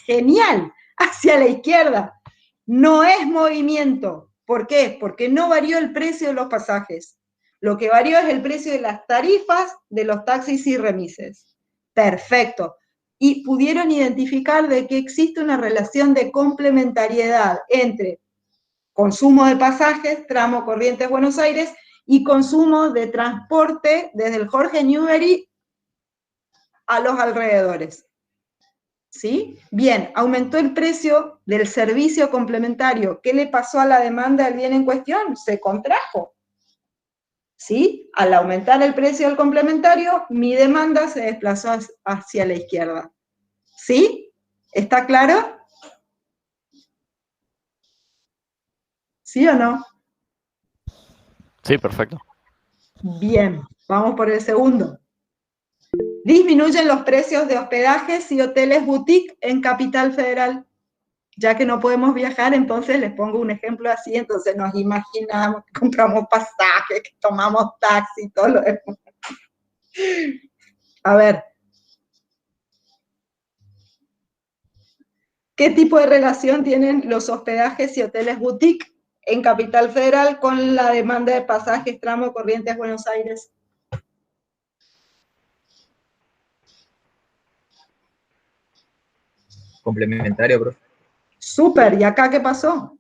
Speaker 1: Genial, hacia la izquierda. No es movimiento. ¿Por qué? Porque no varió el precio de los pasajes. Lo que varió es el precio de las tarifas de los taxis y remises. Perfecto. y pudieron identificar de que existe una relación de complementariedad entre consumo de pasajes, tramo Corrientes Buenos Aires, y consumo de transporte desde el Jorge Newbery a los alrededores. ¿Sí? Bien, aumentó el precio del servicio complementario. ¿Qué le pasó a la demanda del bien en cuestión? Se contrajo. ¿Sí? Al aumentar el precio del complementario, mi demanda se desplazó hacia la izquierda. ¿Sí? ¿Está claro? ¿Sí o no?
Speaker 5: Sí, perfecto.
Speaker 1: Bien, vamos por el segundo. Disminuyen los precios de hospedajes y hoteles boutique en Capital Federal. Ya que no podemos viajar, entonces les pongo un ejemplo así, entonces nos imaginamos que compramos pasajes, que tomamos taxi, todo lo demás. A ver. ¿Qué tipo de relación tienen los hospedajes y hoteles boutique en Capital Federal con la demanda de pasajes tramo Corrientes Buenos Aires?
Speaker 4: Complementario, profe.
Speaker 1: Súper, ¿y acá qué pasó?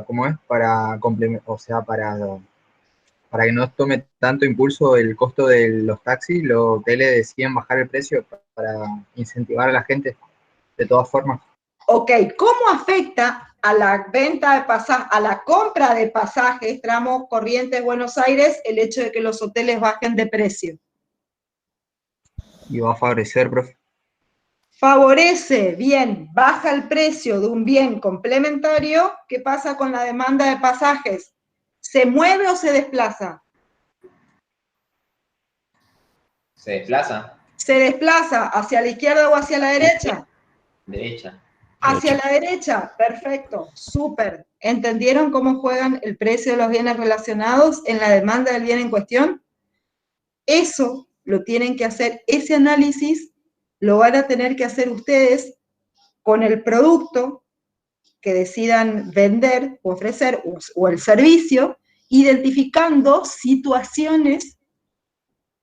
Speaker 4: ¿Cómo es? O sea, para que no tome tanto impulso el costo de los taxis, los hoteles deciden bajar el precio para incentivar a la gente, de todas formas.
Speaker 1: Ok, ¿cómo afecta a la venta de pasajes, a la compra de pasajes, tramo Corrientes Buenos Aires, el hecho de que los hoteles bajen de precio?
Speaker 4: Y va a favorecer, profe.
Speaker 1: Favorece, bien, baja el precio de un bien complementario. ¿Qué pasa con la demanda de pasajes? ¿Se mueve o se desplaza?
Speaker 3: ¿Se desplaza?
Speaker 1: ¿Se desplaza hacia la izquierda o hacia la derecha?
Speaker 3: Derecha.
Speaker 1: Hacia la derecha, perfecto, súper. ¿Entendieron cómo juegan el precio de los bienes relacionados en la demanda del bien en cuestión? Eso lo tienen que hacer, ese análisis lo van a tener que hacer ustedes con el producto que decidan vender o ofrecer o el servicio, identificando situaciones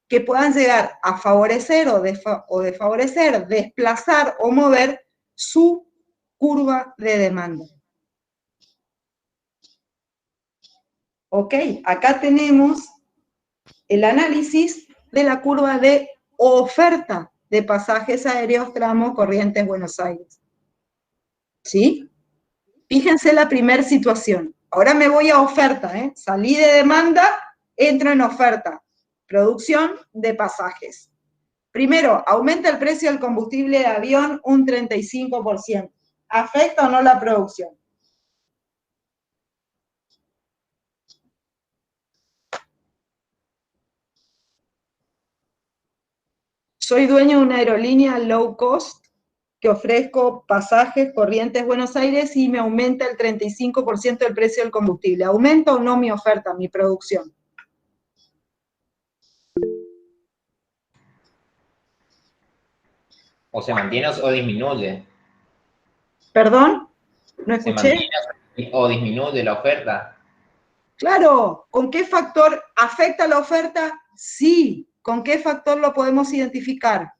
Speaker 1: que puedan llegar a favorecer o desfavorecer, desplazar o mover su curva de demanda. Ok, acá tenemos el análisis de la curva de oferta de pasajes aéreos tramo Corrientes Buenos Aires. ¿Sí? Fíjense la primera situación. Ahora me voy a oferta, ¿eh? Salí de demanda, entro en oferta. Producción de pasajes. Primero, aumenta el precio del combustible de avión un 35%. ¿Afecta o no la producción? Soy dueño de una aerolínea low cost que ofrezco pasajes Corrientes Buenos Aires y me aumenta el 35% del precio del combustible. ¿Aumenta o no mi oferta, mi producción?
Speaker 3: ¿O se mantiene o disminuye?
Speaker 1: ¿Perdón? ¿No
Speaker 3: ¿Se
Speaker 1: escuché?
Speaker 3: mantiene o disminuye la oferta?
Speaker 1: Claro, ¿con qué factor afecta la oferta? Sí. ¿Con qué factor lo podemos identificar?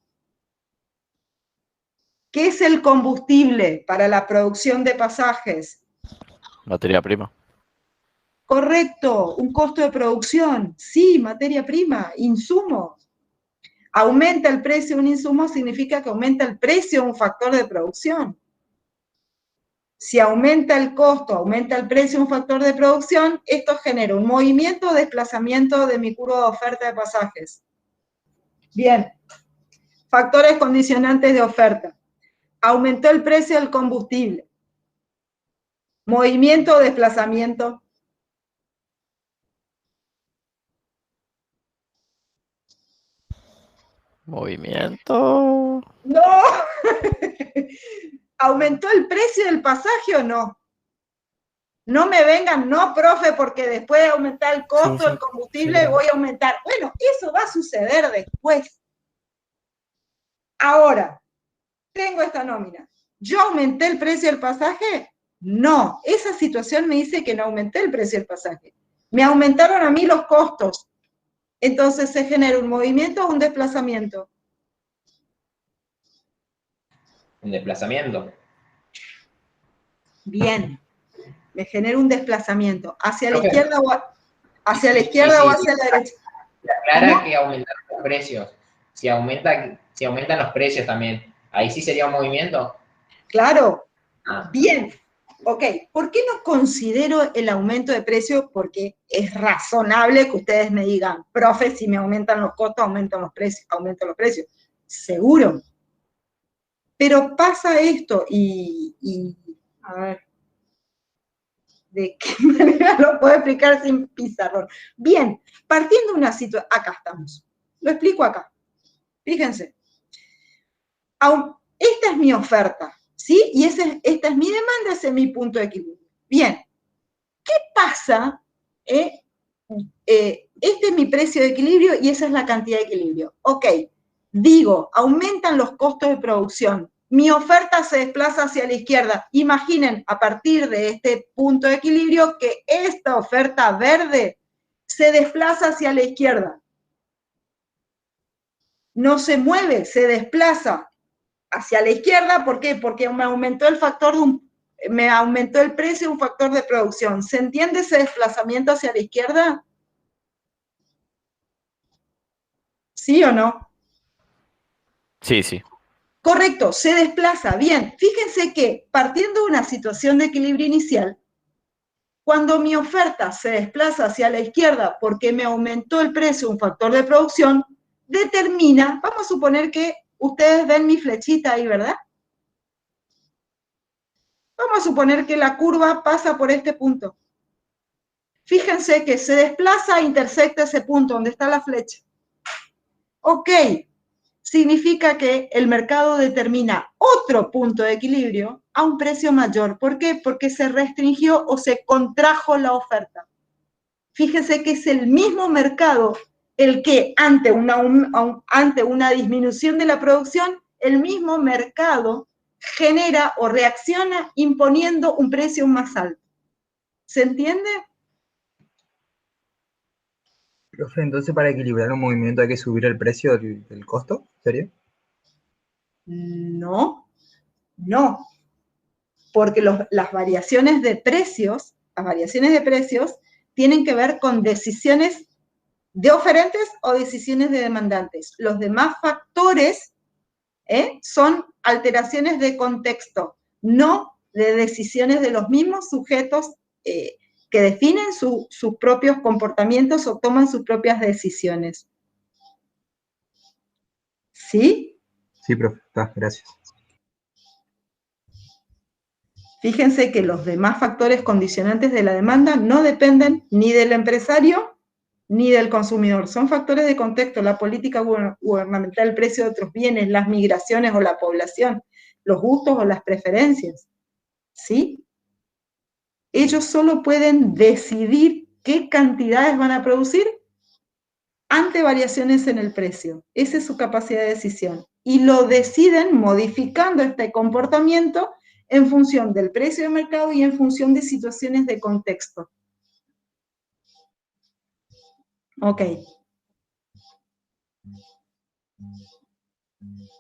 Speaker 1: ¿Qué es el combustible para la producción de pasajes?
Speaker 5: Materia prima.
Speaker 1: Correcto, un costo de producción. Sí, materia prima, insumo. Aumenta el precio de un insumo significa que aumenta el precio de un factor de producción. Si aumenta el costo, aumenta el precio de un factor de producción, esto genera un movimiento o desplazamiento de mi curva de oferta de pasajes. Bien, factores condicionantes de oferta. Aumentó el precio del combustible. Movimiento o desplazamiento.
Speaker 5: Movimiento.
Speaker 1: ¡No! ¿Aumentó el precio del pasaje o no? No me vengan, no, profe, porque después de aumentar el costo del combustible
Speaker 2: sí.
Speaker 1: voy a aumentar. Bueno, eso va a suceder después. Ahora, tengo esta nómina. ¿Yo aumenté el precio del pasaje? No, esa situación me dice que no aumenté el precio del pasaje. Me aumentaron a mí los costos. Entonces se genera un movimiento o un desplazamiento.
Speaker 3: Un desplazamiento.
Speaker 1: Bien. Me genera un desplazamiento. ¿Hacia la
Speaker 3: Ok.
Speaker 1: izquierda o hacia la
Speaker 3: Sí,
Speaker 1: izquierda
Speaker 3: sí,
Speaker 1: o
Speaker 3: sí.
Speaker 1: hacia la derecha?
Speaker 3: Aclara
Speaker 1: ¿Cómo?
Speaker 3: que aumentan los precios. Si aumentan los precios también, ahí sí sería un movimiento.
Speaker 1: Claro.
Speaker 3: Ah,
Speaker 1: Bien. Ok. ¿Por qué no considero el aumento de precio? Porque es razonable que ustedes me digan, profe, si me aumentan los costos, aumentan los precios. Seguro. Pero pasa esto a ver, ¿de qué manera lo puedo explicar sin pizarrón? Bien, partiendo de una situación, acá estamos. Lo explico acá. Fíjense. Esta es mi oferta, ¿sí? Y esta es mi demanda, ese es mi punto de equilibrio. Bien, ¿qué pasa? Este es mi precio de equilibrio y esa es la cantidad de equilibrio. Ok, digo, aumentan los costos de producción. Mi oferta se desplaza hacia la izquierda. Imaginen, a partir de este punto de equilibrio, que esta oferta verde se desplaza hacia la izquierda. No se mueve, se desplaza hacia la izquierda. ¿Por qué? Porque me aumentó el precio de un factor de producción. ¿Se entiende ese desplazamiento hacia la izquierda? ¿Sí o no?
Speaker 5: Sí, sí.
Speaker 1: Correcto, se desplaza. Bien, fíjense que partiendo de una situación de equilibrio inicial, cuando mi oferta se desplaza hacia la izquierda porque me aumentó el precio de un factor de producción, determina, vamos a suponer que ustedes ven mi flechita ahí, ¿verdad? Vamos a suponer que la curva pasa por este punto. Fíjense que se desplaza e intersecta ese punto donde está la flecha. Ok, significa que el mercado determina otro punto de equilibrio a un precio mayor. ¿Por qué? Porque se restringió o se contrajo la oferta. Fíjense que es el mismo mercado el que ante una disminución de la producción, el mismo mercado genera o reacciona imponiendo un precio más alto. ¿Se entiende?
Speaker 4: Profe, entonces para equilibrar un movimiento hay que subir el precio del costo, ¿sería?
Speaker 1: No, no, porque las variaciones de precios tienen que ver con decisiones de oferentes o decisiones de demandantes. Los demás factores son alteraciones de contexto, no de decisiones de los mismos sujetos que definen sus propios comportamientos o toman sus propias decisiones. ¿Sí?
Speaker 4: Sí, profe, gracias.
Speaker 1: Fíjense que los demás factores condicionantes de la demanda no dependen ni del empresario ni del consumidor. Son factores de contexto, la política gubernamental, el precio de otros bienes, las migraciones o la población, los gustos o las preferencias. ¿Sí? Ellos solo pueden decidir qué cantidades van a producir ante variaciones en el precio. Esa es su capacidad de decisión. Y lo deciden modificando este comportamiento en función del precio de mercado y en función de situaciones de contexto. Ok.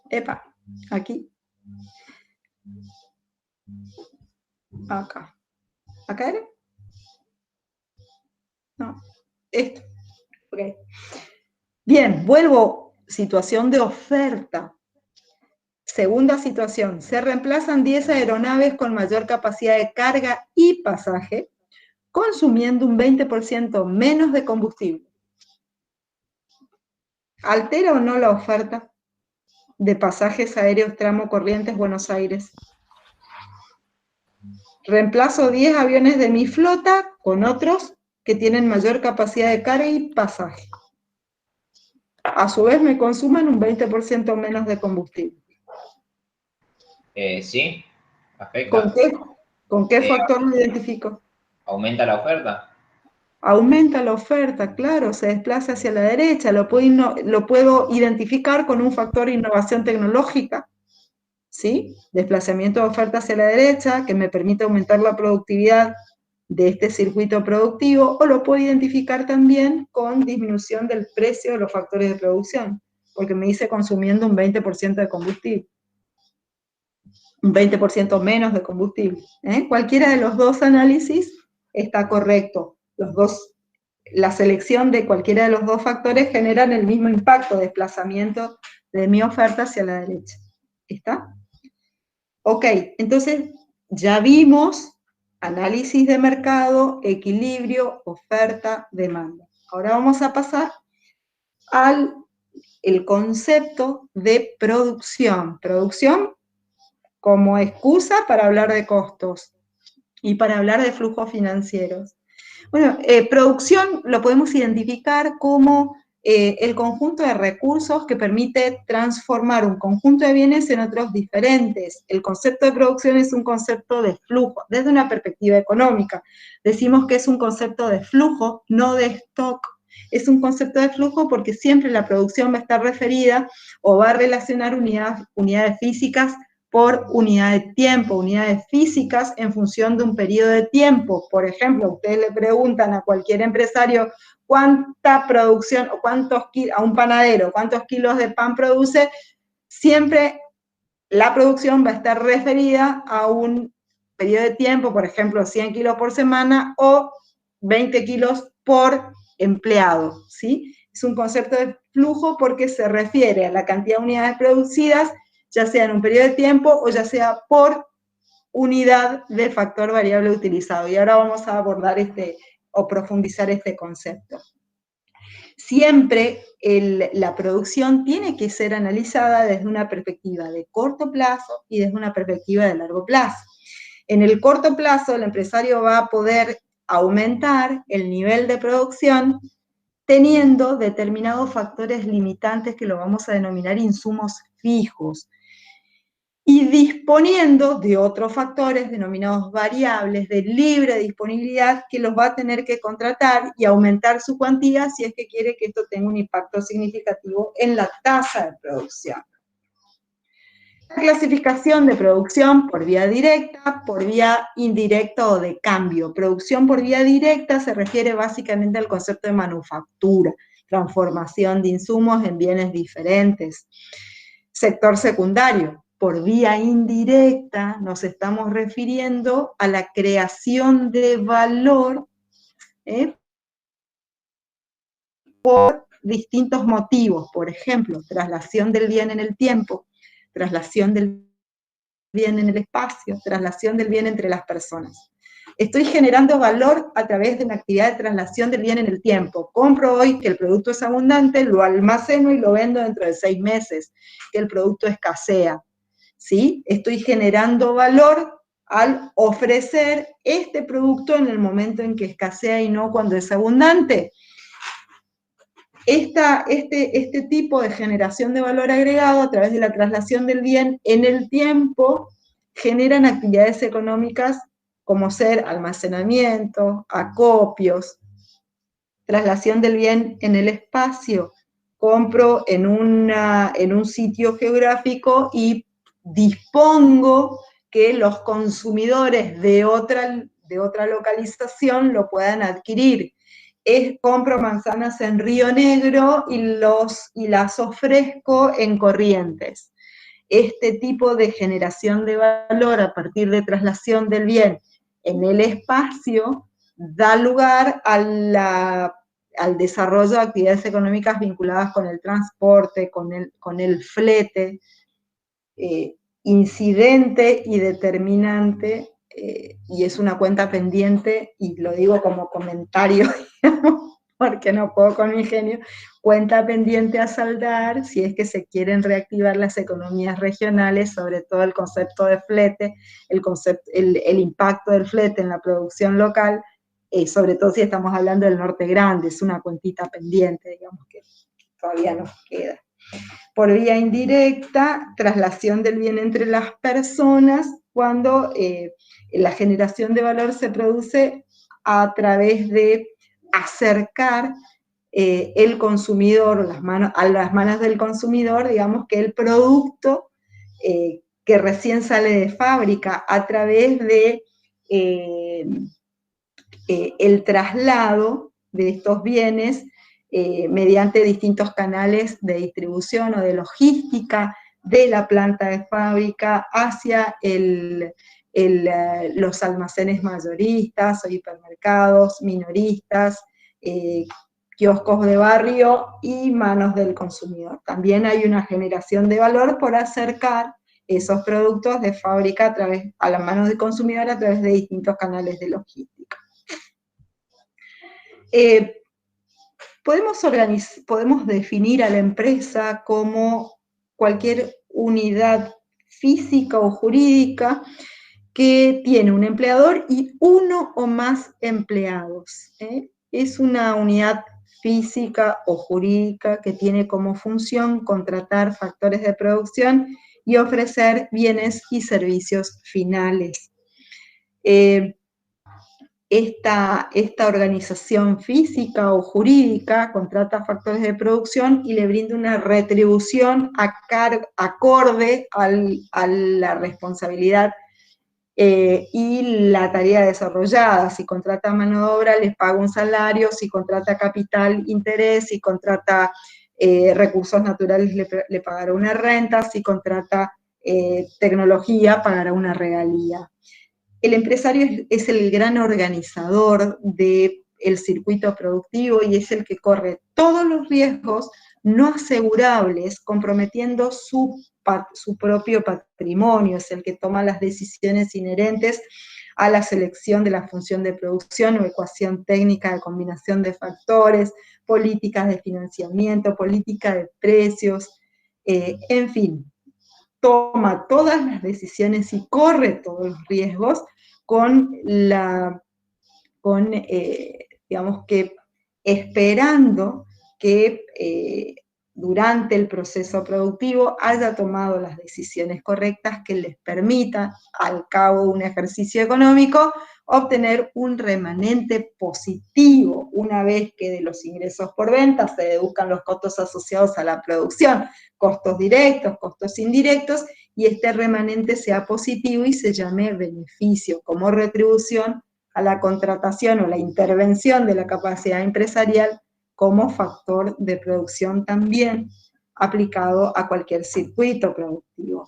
Speaker 1: Epa, aquí. Acá. ¿Acá era? No, esto. Ok. Bien, vuelvo. Situación de oferta. Segunda situación, se reemplazan 10 aeronaves con mayor capacidad de carga y pasaje, consumiendo un 20% menos de combustible. ¿Altera o no la oferta de pasajes aéreos tramo Corrientes Buenos Aires? Reemplazo 10 aviones de mi flota con otros que tienen mayor capacidad de carga y pasaje. A su vez me consumen un 20% menos de combustible.
Speaker 3: Sí, afecta.
Speaker 1: ¿Con qué factor lo identifico?
Speaker 3: Aumenta la oferta.
Speaker 1: Aumenta la oferta, claro, se desplaza hacia la derecha, lo puedo identificar con un factor de innovación tecnológica, ¿sí? Desplazamiento de oferta hacia la derecha, que me permite aumentar la productividad de este circuito productivo, o lo puedo identificar también con disminución del precio de los factores de producción, porque me dice consumiendo un 20% de combustible, un 20% menos de combustible. Cualquiera de los dos análisis está correcto. La selección de cualquiera de los dos factores generan el mismo impacto, desplazamiento de mi oferta hacia la derecha. ¿Está? Ok, entonces ya vimos análisis de mercado, equilibrio, oferta, demanda. Ahora vamos a pasar al concepto de producción. Producción como excusa para hablar de costos y para hablar de flujos financieros. Bueno, producción lo podemos identificar como el conjunto de recursos que permite transformar un conjunto de bienes en otros diferentes. El concepto de producción es un concepto de flujo, desde una perspectiva económica. Decimos que es un concepto de flujo, no de stock. Es un concepto de flujo porque siempre la producción va a estar referida o va a relacionar unidades físicas por unidad de tiempo, unidades físicas en función de un periodo de tiempo. Por ejemplo, ustedes le preguntan a cualquier empresario cuánta producción, o a un panadero, cuántos kilos de pan produce, siempre la producción va a estar referida a un periodo de tiempo, por ejemplo, 100 kilos por semana o 20 kilos por empleado, ¿sí? Es un concepto de flujo porque se refiere a la cantidad de unidades producidas, ya sea en un periodo de tiempo o ya sea por unidad de factor variable utilizado. Y ahora vamos a abordar o profundizar este concepto. Siempre la producción tiene que ser analizada desde una perspectiva de corto plazo y desde una perspectiva de largo plazo. En el corto plazo, el empresario va a poder aumentar el nivel de producción teniendo determinados factores limitantes que lo vamos a denominar insumos fijos, y disponiendo de otros factores denominados variables de libre disponibilidad que los va a tener que contratar y aumentar su cuantía si es que quiere que esto tenga un impacto significativo en la tasa de producción. La clasificación de producción por vía directa, por vía indirecta o de cambio. Producción por vía directa se refiere básicamente al concepto de manufactura, transformación de insumos en bienes diferentes. Sector secundario. Por vía indirecta nos estamos refiriendo a la creación de valor por distintos motivos. Por ejemplo, traslación del bien en el tiempo, traslación del bien en el espacio, traslación del bien entre las personas. Estoy generando valor a través de una actividad de traslación del bien en el tiempo. Compro hoy que el producto es abundante, lo almaceno y lo vendo dentro de 6 meses, que el producto escasea. ¿Sí? Estoy generando valor al ofrecer este producto en el momento en que escasea y no cuando es abundante. Este tipo de generación de valor agregado a través de la traslación del bien en el tiempo generan actividades económicas como ser almacenamiento, acopios, traslación del bien en el espacio. Compro en un sitio geográfico y dispongo que los consumidores de otra localización lo puedan adquirir. Compro manzanas en Río Negro y las ofrezco en Corrientes. Este tipo de generación de valor a partir de traslación del bien en el espacio da lugar al desarrollo de actividades económicas vinculadas con el transporte, con el flete, incidente y determinante, y es una cuenta pendiente, y lo digo como comentario, digamos, porque no puedo con mi genio, cuenta pendiente a saldar si es que se quieren reactivar las economías regionales, sobre todo el concepto de flete, el impacto del flete en la producción local, sobre todo si estamos hablando del norte grande, es una cuentita pendiente, digamos, que todavía nos queda. Por vía indirecta, traslación del bien entre las personas, cuando la generación de valor se produce a través de acercar el consumidor, a las manos del consumidor, digamos, que el producto que recién sale de fábrica, a través de el traslado de estos bienes mediante distintos canales de distribución o de logística de la planta de fábrica hacia los almacenes mayoristas o hipermercados, minoristas, kioscos de barrio y manos del consumidor. También hay una generación de valor por acercar esos productos de fábrica a las manos del consumidor a través de distintos canales de logística. Podemos definir a la empresa como cualquier unidad física o jurídica que tiene un empleador y uno o más empleados. Es una unidad física o jurídica que tiene como función contratar factores de producción y ofrecer bienes y servicios finales. Esta organización física o jurídica contrata factores de producción y le brinda una retribución acorde a la responsabilidad y la tarea desarrollada. Si contrata mano de obra, les paga un salario; si contrata capital, interés; si contrata recursos naturales, le pagará una renta; si contrata tecnología, pagará una regalía. El empresario es el gran organizador del circuito productivo y es el que corre todos los riesgos no asegurables, comprometiendo su propio patrimonio. Es el que toma las decisiones inherentes a la selección de la función de producción o ecuación técnica de combinación de factores, políticas de financiamiento, política de precios, en fin. Toma todas las decisiones y corre todos los riesgos digamos que esperando que durante el proceso productivo haya tomado las decisiones correctas que les permitan, al cabo de un ejercicio económico, obtener un remanente positivo, una vez que de los ingresos por venta se deduzcan los costos asociados a la producción, costos directos, costos indirectos, y este remanente sea positivo y se llame beneficio, como retribución a la contratación o la intervención de la capacidad empresarial como factor de producción también aplicado a cualquier circuito productivo.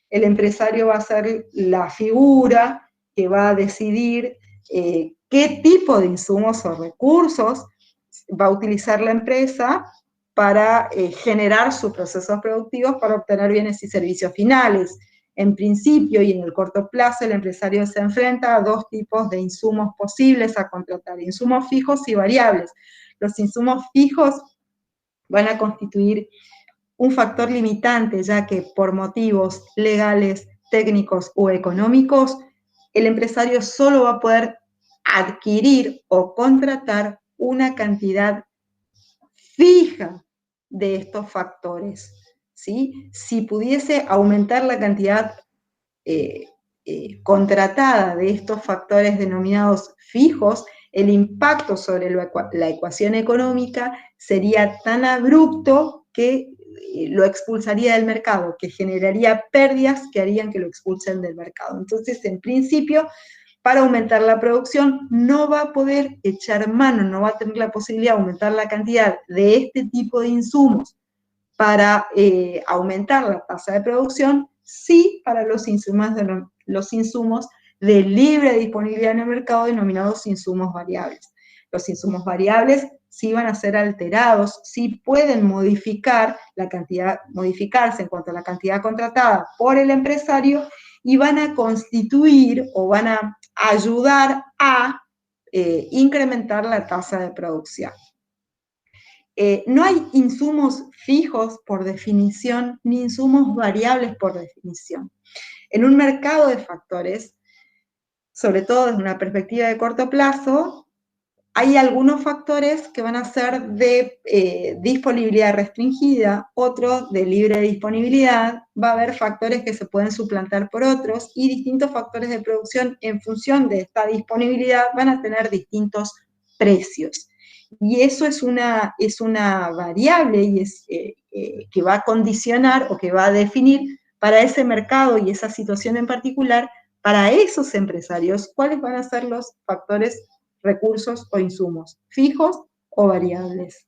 Speaker 1: El empresario va a ser la figura que va a decidir qué tipo de insumos o recursos va a utilizar la empresa para generar sus procesos productivos para obtener bienes y servicios finales. En principio y en el corto plazo, el empresario se enfrenta a dos tipos de insumos posibles a contratar: insumos fijos y variables. Los insumos fijos van a constituir un factor limitante, ya que por motivos legales, técnicos o económicos, el empresario solo va a poder adquirir o contratar una cantidad fija de estos factores, ¿sí? Si pudiese aumentar la cantidad contratada de estos factores denominados fijos, el impacto sobre la ecuación económica sería tan abrupto que lo expulsaría del mercado, que generaría pérdidas que harían que lo expulsen del mercado. Entonces, en principio, para aumentar la producción, no va a poder echar mano, no va a tener la posibilidad de aumentar la cantidad de este tipo de insumos para aumentar la tasa de producción, sí para los insumos de libre disponibilidad en el mercado denominados insumos variables. Los insumos variables sí van a ser alterados, sí pueden modificarse en cuanto a la cantidad contratada por el empresario y van a constituir o van a ayudar a incrementar la tasa de producción. No hay insumos fijos por definición, ni insumos variables por definición. En un mercado de factores, sobre todo desde una perspectiva de corto plazo, hay algunos factores que van a ser de disponibilidad restringida, otros de libre disponibilidad, va a haber factores que se pueden suplantar por otros, y distintos factores de producción en función de esta disponibilidad van a tener distintos precios. Y eso es una variable y que va a condicionar o que va a definir para ese mercado y esa situación en particular, para esos empresarios, cuáles van a ser los factores recursos o insumos, fijos o variables.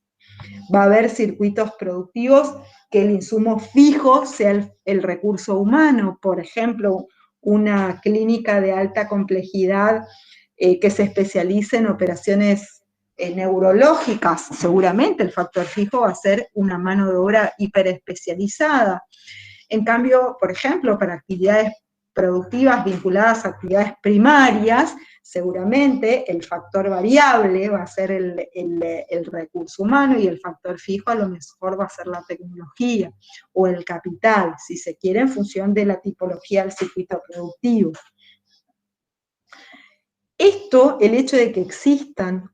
Speaker 1: Va a haber circuitos productivos que el insumo fijo sea el recurso humano, por ejemplo, una clínica de alta complejidad que se especialice en operaciones neurológicas, seguramente el factor fijo va a ser una mano de obra hiperespecializada. En cambio, por ejemplo, para actividades productivas vinculadas a actividades primarias, seguramente el factor variable va a ser el recurso humano y el factor fijo a lo mejor va a ser la tecnología o el capital, si se quiere, en función de la tipología del circuito productivo. Esto, el hecho de que existan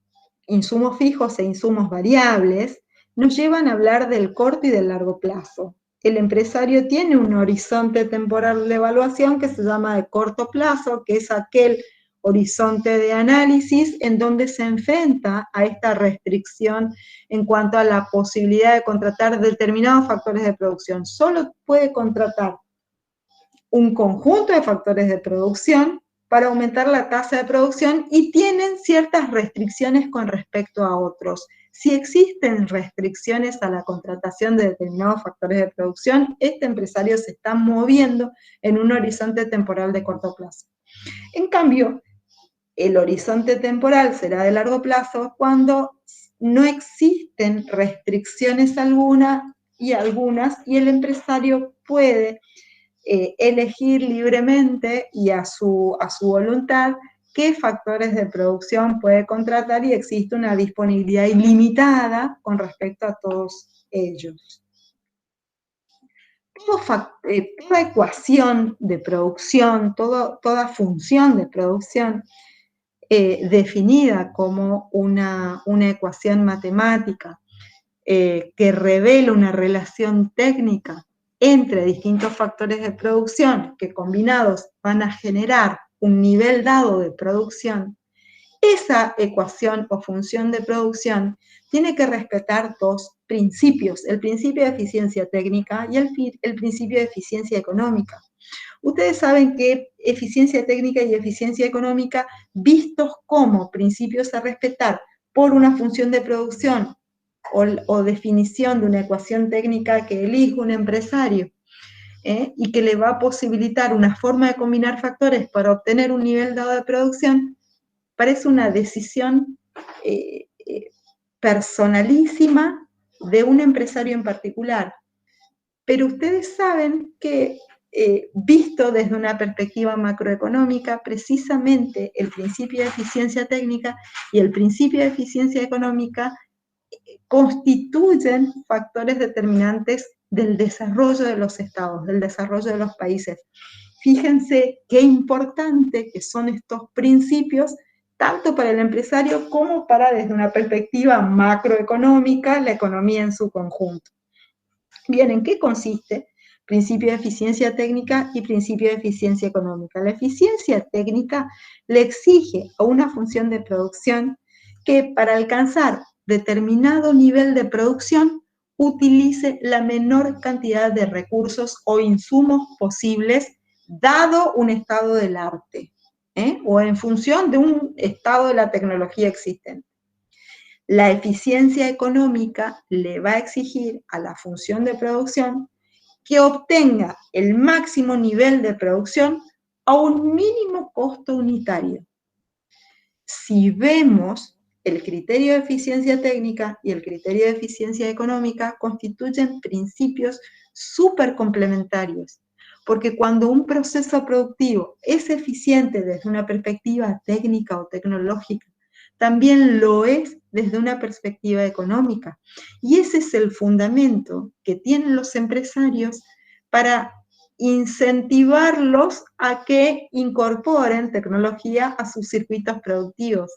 Speaker 1: insumos fijos e insumos variables, nos llevan a hablar del corto y del largo plazo. El empresario tiene un horizonte temporal de evaluación que se llama de corto plazo, que es aquel horizonte de análisis en donde se enfrenta a esta restricción en cuanto a la posibilidad de contratar determinados factores de producción. Solo puede contratar un conjunto de factores de producción para aumentar la tasa de producción y tienen ciertas restricciones con respecto a otros. Si existen restricciones a la contratación de determinados factores de producción, este empresario se está moviendo en un horizonte temporal de corto plazo. En cambio, el horizonte temporal será de largo plazo cuando no existen restricciones algunas y el empresario puede elegir libremente y a su voluntad qué factores de producción puede contratar y existe una disponibilidad ilimitada con respecto a todos ellos. Toda ecuación de producción, toda función de producción definida como una ecuación matemática que revela una relación técnica entre distintos factores de producción que combinados van a generar un nivel dado de producción, esa ecuación o función de producción tiene que respetar dos principios, el principio de eficiencia técnica y el principio de eficiencia económica. Ustedes saben que eficiencia técnica y eficiencia económica, vistos como principios a respetar por una función de producción o definición de una ecuación técnica que elige un empresario, y que le va a posibilitar una forma de combinar factores para obtener un nivel dado de producción, parece una decisión personalísima de un empresario en particular. Pero ustedes saben que, visto desde una perspectiva macroeconómica, precisamente el principio de eficiencia técnica y el principio de eficiencia económica constituyen factores determinantes del desarrollo de los estados, del desarrollo de los países. Fíjense qué importante que son estos principios, tanto para el empresario como para, desde una perspectiva macroeconómica, la economía en su conjunto. Bien, ¿en qué consiste principio de eficiencia técnica y principio de eficiencia económica? La eficiencia técnica le exige a una función de producción que para alcanzar determinado nivel de producción utilice la menor cantidad de recursos o insumos posibles dado un estado del arte, o en función de un estado de la tecnología existente. La eficiencia económica le va a exigir a la función de producción que obtenga el máximo nivel de producción a un mínimo costo unitario. Si vemos, el criterio de eficiencia técnica y el criterio de eficiencia económica constituyen principios súper complementarios, porque cuando un proceso productivo es eficiente desde una perspectiva técnica o tecnológica, también lo es desde una perspectiva económica. Y ese es el fundamento que tienen los empresarios para incentivarlos a que incorporen tecnología a sus circuitos productivos.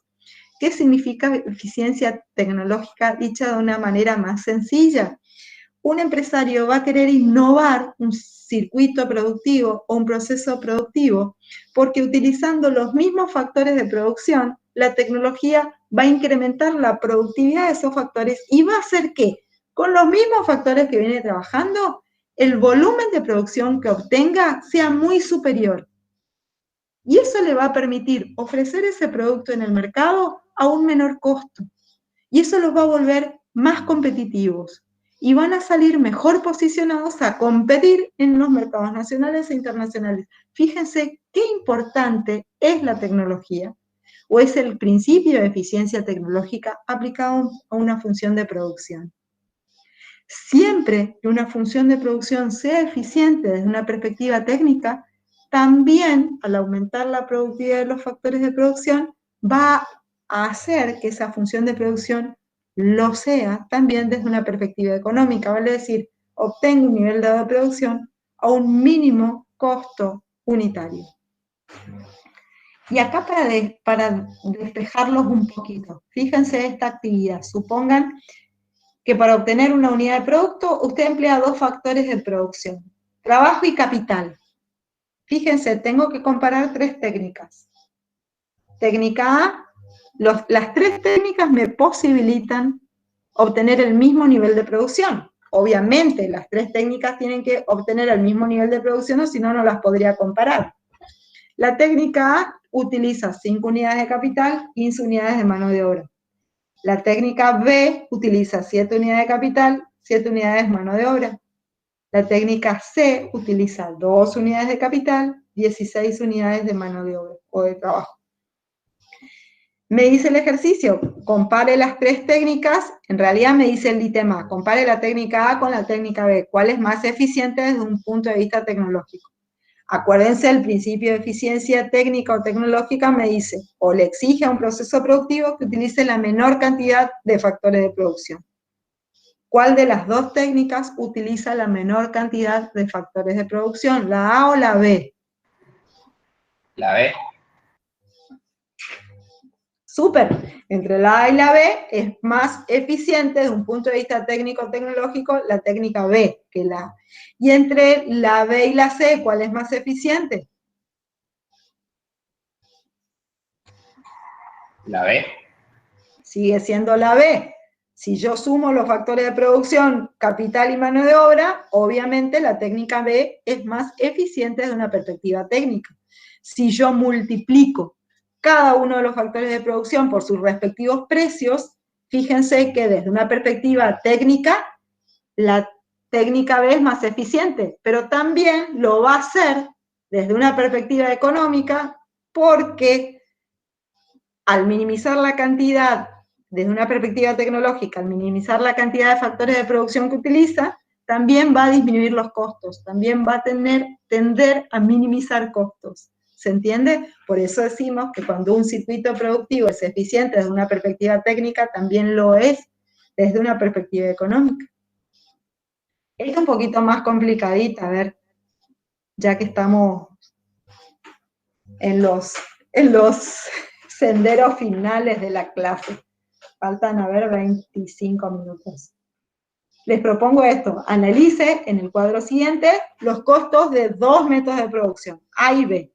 Speaker 1: ¿Qué significa eficiencia tecnológica dicha de una manera más sencilla? Un empresario va a querer innovar un circuito productivo o un proceso productivo porque utilizando los mismos factores de producción, la tecnología va a incrementar la productividad de esos factores y va a hacer que, con los mismos factores que viene trabajando, el volumen de producción que obtenga sea muy superior. Y eso le va a permitir ofrecer ese producto en el mercado a un menor costo. Y eso los va a volver más competitivos y van a salir mejor posicionados a competir en los mercados nacionales e internacionales. Fíjense qué importante es la tecnología, o es el principio de eficiencia tecnológica aplicado a una función de producción. Siempre que una función de producción sea eficiente desde una perspectiva técnica, también al aumentar la productividad de los factores de producción, va a hacer que esa función de producción lo sea también desde una perspectiva económica, vale decir, obtengo un nivel dado de producción a un mínimo costo unitario. Y acá para despejarlos un poquito, fíjense esta actividad, supongan que para obtener una unidad de producto usted emplea dos factores de producción, trabajo y capital. Fíjense, tengo que comparar tres técnicas. Técnica A, las tres técnicas me posibilitan obtener el mismo nivel de producción. Obviamente, las tres técnicas tienen que obtener el mismo nivel de producción, o si no, no las podría comparar. La técnica A utiliza 5 unidades de capital, 15 unidades de mano de obra. La técnica B utiliza 7 unidades de capital, 7 unidades de mano de obra. La técnica C utiliza 2 unidades de capital, 16 unidades de mano de obra o de trabajo. Me dice el ejercicio, compare las tres técnicas, en realidad me dice el ítem A, compare la técnica A con la técnica B, ¿cuál es más eficiente desde un punto de vista tecnológico? Acuérdense, el principio de eficiencia técnica o tecnológica me dice, o le exige a un proceso productivo que utilice la menor cantidad de factores de producción. ¿Cuál de las dos técnicas utiliza la menor cantidad de factores de producción? ¿La A o la B?
Speaker 3: La B.
Speaker 1: Súper. Entre la A y la B es más eficiente desde un punto de vista técnico-tecnológico la técnica B que la A. Y entre la B y la C, ¿cuál es más eficiente?
Speaker 3: La B.
Speaker 1: Sigue siendo la B. Si yo sumo los factores de producción, capital y mano de obra, obviamente la técnica B es más eficiente desde una perspectiva técnica. Si yo multiplico cada uno de los factores de producción por sus respectivos precios, fíjense que desde una perspectiva técnica, la técnica B es más eficiente, pero también lo va a hacer desde una perspectiva económica porque al minimizar la cantidad, desde una perspectiva tecnológica, al minimizar la cantidad de factores de producción que utiliza, también va a disminuir los costos, también va a tender a minimizar costos. ¿Se entiende? Por eso decimos que cuando un circuito productivo es eficiente desde una perspectiva técnica, también lo es desde una perspectiva económica. Esta es un poquito más complicadita, a ver, ya que estamos en los senderos finales de la clase. Faltan, a ver, 25 minutos. Les propongo esto. Analice en el cuadro siguiente los costos de 2 métodos de producción, A y B.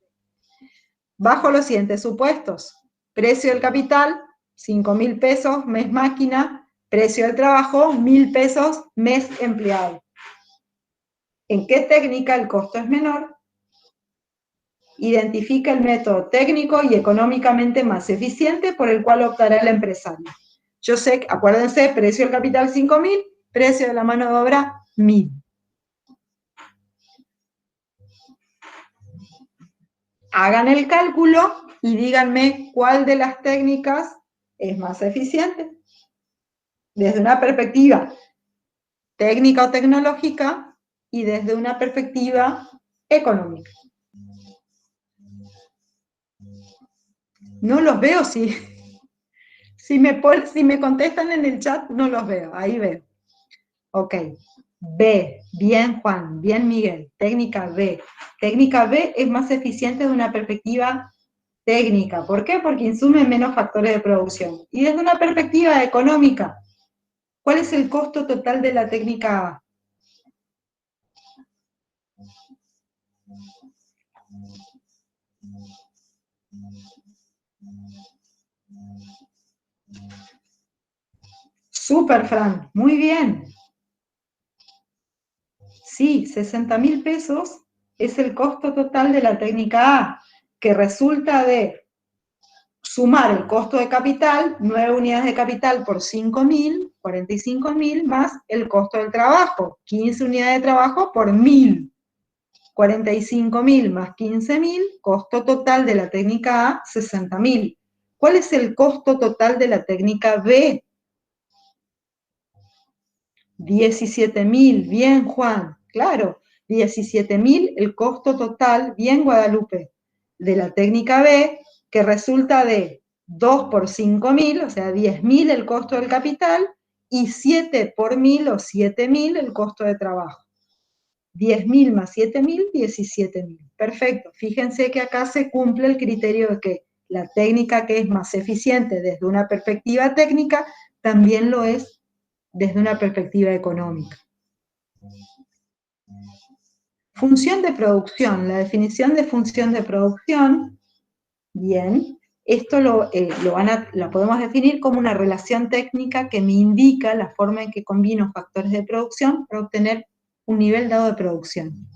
Speaker 1: Bajo los siguientes supuestos. Precio del capital, 5.000 pesos, mes máquina. Precio del trabajo, 1.000 pesos, mes empleado. ¿En qué técnica el costo es menor? Identifica el método técnico y económicamente más eficiente por el cual optará el empresario. Yo sé que, acuérdense, precio del capital 5.000, precio de la mano de obra 1.000. Hagan el cálculo y díganme cuál de las técnicas es más eficiente. Desde una perspectiva técnica o tecnológica y desde una perspectiva económica. No los veo, si me contestan en el chat, no los veo, ahí veo. Ok, B, bien Juan, bien Miguel, técnica B. Técnica B es más eficiente de una perspectiva técnica. ¿Por qué? Porque insume menos factores de producción. Y desde una perspectiva económica, ¿cuál es el costo total de la técnica A? Súper, Fran, muy bien. Sí, 60.000 pesos es el costo total de la técnica A, que resulta de sumar el costo de capital, 9 unidades de capital por 5.000, 45.000, más el costo del trabajo, 15 unidades de trabajo por 1.000. 45.000 más 15.000, costo total de la técnica A, 60.000. ¿Cuál es el costo total de la técnica B? 17.000, bien Juan, claro, 17.000 el costo total, bien Guadalupe, de la técnica B, que resulta de 2 por 5.000, o sea, 10.000 el costo del capital, y 7 por 1.000 o 7.000 el costo de trabajo. 10.000 más 7.000, 17.000. Perfecto. Fíjense que acá se cumple el criterio de que la técnica que es más eficiente desde una perspectiva técnica, también lo es desde una perspectiva económica. Función de producción. La definición de función de producción, bien, esto lo podemos definir como una relación técnica que me indica la forma en que combino factores de producción para obtener un nivel dado de producción.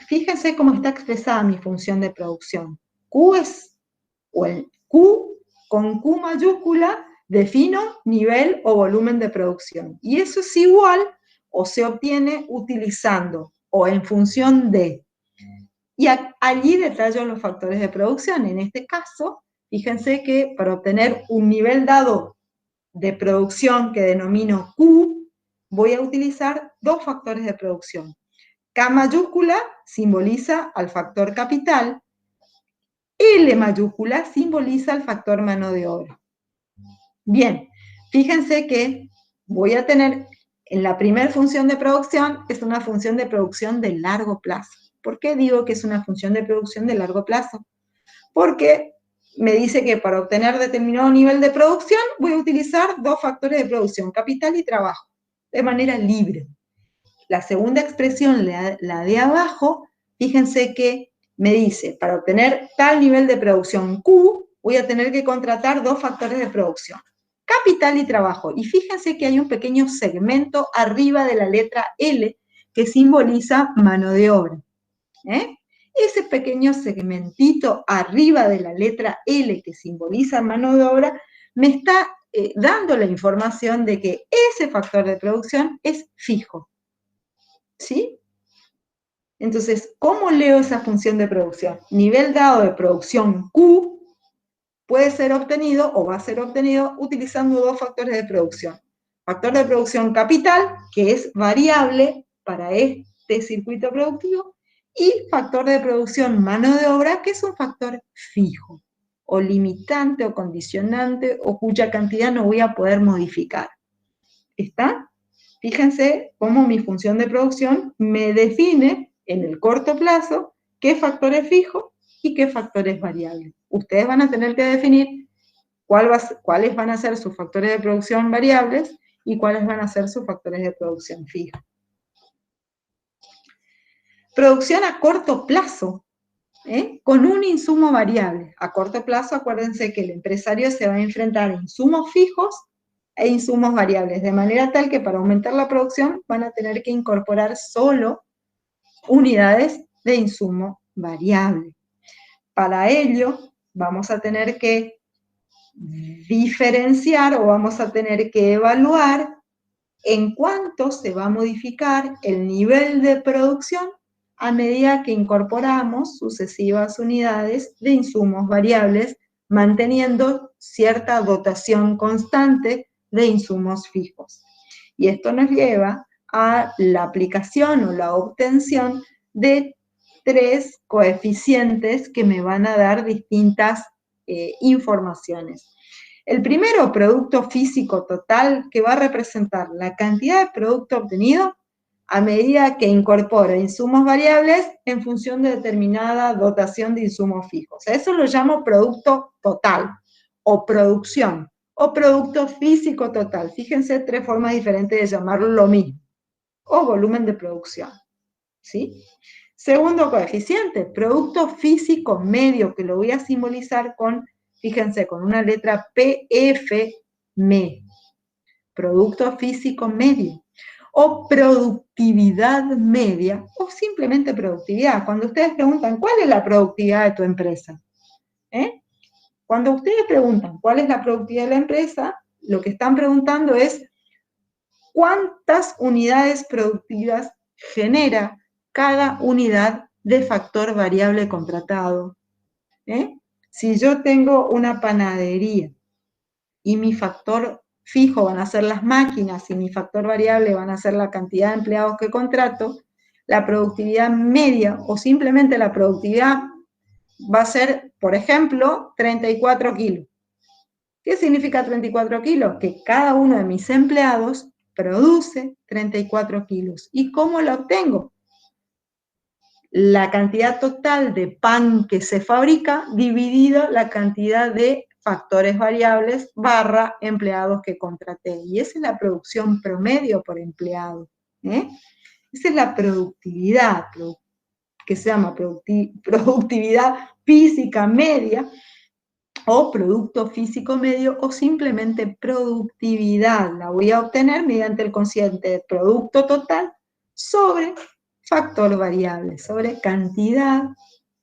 Speaker 1: Fíjense cómo está expresada mi función de producción. Q con Q mayúscula defino nivel o volumen de producción. Y eso es igual o se obtiene utilizando o en función de. Y allí detallo los factores de producción. En este caso, fíjense que para obtener un nivel dado de producción que denomino Q, voy a utilizar dos factores de producción. K mayúscula simboliza al factor capital, L mayúscula simboliza al factor mano de obra. Bien, fíjense que voy a tener, en la primera función de producción, es una función de producción de largo plazo. ¿Por qué digo que es una función de producción de largo plazo? Porque me dice que para obtener determinado nivel de producción voy a utilizar dos factores de producción, capital y trabajo, de manera libre. La segunda expresión, la de abajo, fíjense que me dice, para obtener tal nivel de producción Q, voy a tener que contratar dos factores de producción, capital y trabajo. Y fíjense que hay un pequeño segmento arriba de la letra L que simboliza mano de obra. Ese pequeño segmentito arriba de la letra L que simboliza mano de obra me está dando la información de que ese factor de producción es fijo. ¿Sí? Entonces, ¿cómo leo esa función de producción? Nivel dado de producción Q puede ser obtenido o va a ser obtenido utilizando dos factores de producción. Factor de producción capital, que es variable para este circuito productivo, y factor de producción mano de obra, que es un factor fijo, o limitante, o condicionante, o cuya cantidad no voy a poder modificar. ¿Está? Fíjense cómo mi función de producción me define en el corto plazo qué factor es fijo y qué factor es variable. Ustedes van a tener que definir cuáles van a ser sus factores de producción variables y cuáles van a ser sus factores de producción fijos. Producción a corto plazo, con un insumo variable. A corto plazo, acuérdense que el empresario se va a enfrentar a insumos fijos e insumos variables, de manera tal que para aumentar la producción van a tener que incorporar solo unidades de insumo variable. Para ello, vamos a tener que diferenciar o vamos a tener que evaluar en cuánto se va a modificar el nivel de producción a medida que incorporamos sucesivas unidades de insumos variables, manteniendo cierta dotación constante de insumos fijos. Y esto nos lleva a la aplicación o la obtención de tres coeficientes que me van a dar distintas informaciones. El primero, producto físico total, que va a representar la cantidad de producto obtenido a medida que incorpora insumos variables en función de determinada dotación de insumos fijos. Eso lo llamo producto total, o producción, o producto físico total. Fíjense, tres formas diferentes de llamarlo lo mismo. O volumen de producción. ¿Sí? Segundo coeficiente, producto físico medio, que lo voy a simbolizar con, fíjense, con una letra PF, me. Producto físico medio. O productividad media, o simplemente productividad. Cuando ustedes preguntan, ¿cuál es la productividad de tu empresa? Cuando ustedes preguntan cuál es la productividad de la empresa, lo que están preguntando es cuántas unidades productivas genera cada unidad de factor variable contratado. Si yo tengo una panadería y mi factor fijo van a ser las máquinas y mi factor variable van a ser la cantidad de empleados que contrato, la productividad media o simplemente la productividad va a ser, por ejemplo, 34 kilos. ¿Qué significa 34 kilos? Que cada uno de mis empleados produce 34 kilos. ¿Y cómo lo obtengo? La cantidad total de pan que se fabrica dividido la cantidad de factores variables barra empleados que contraté. Y esa es la producción promedio por empleado. Esa es la productividad, que se llama productividad física media, o producto físico medio, o simplemente productividad. La voy a obtener mediante el cociente de producto total sobre factor variable, sobre cantidad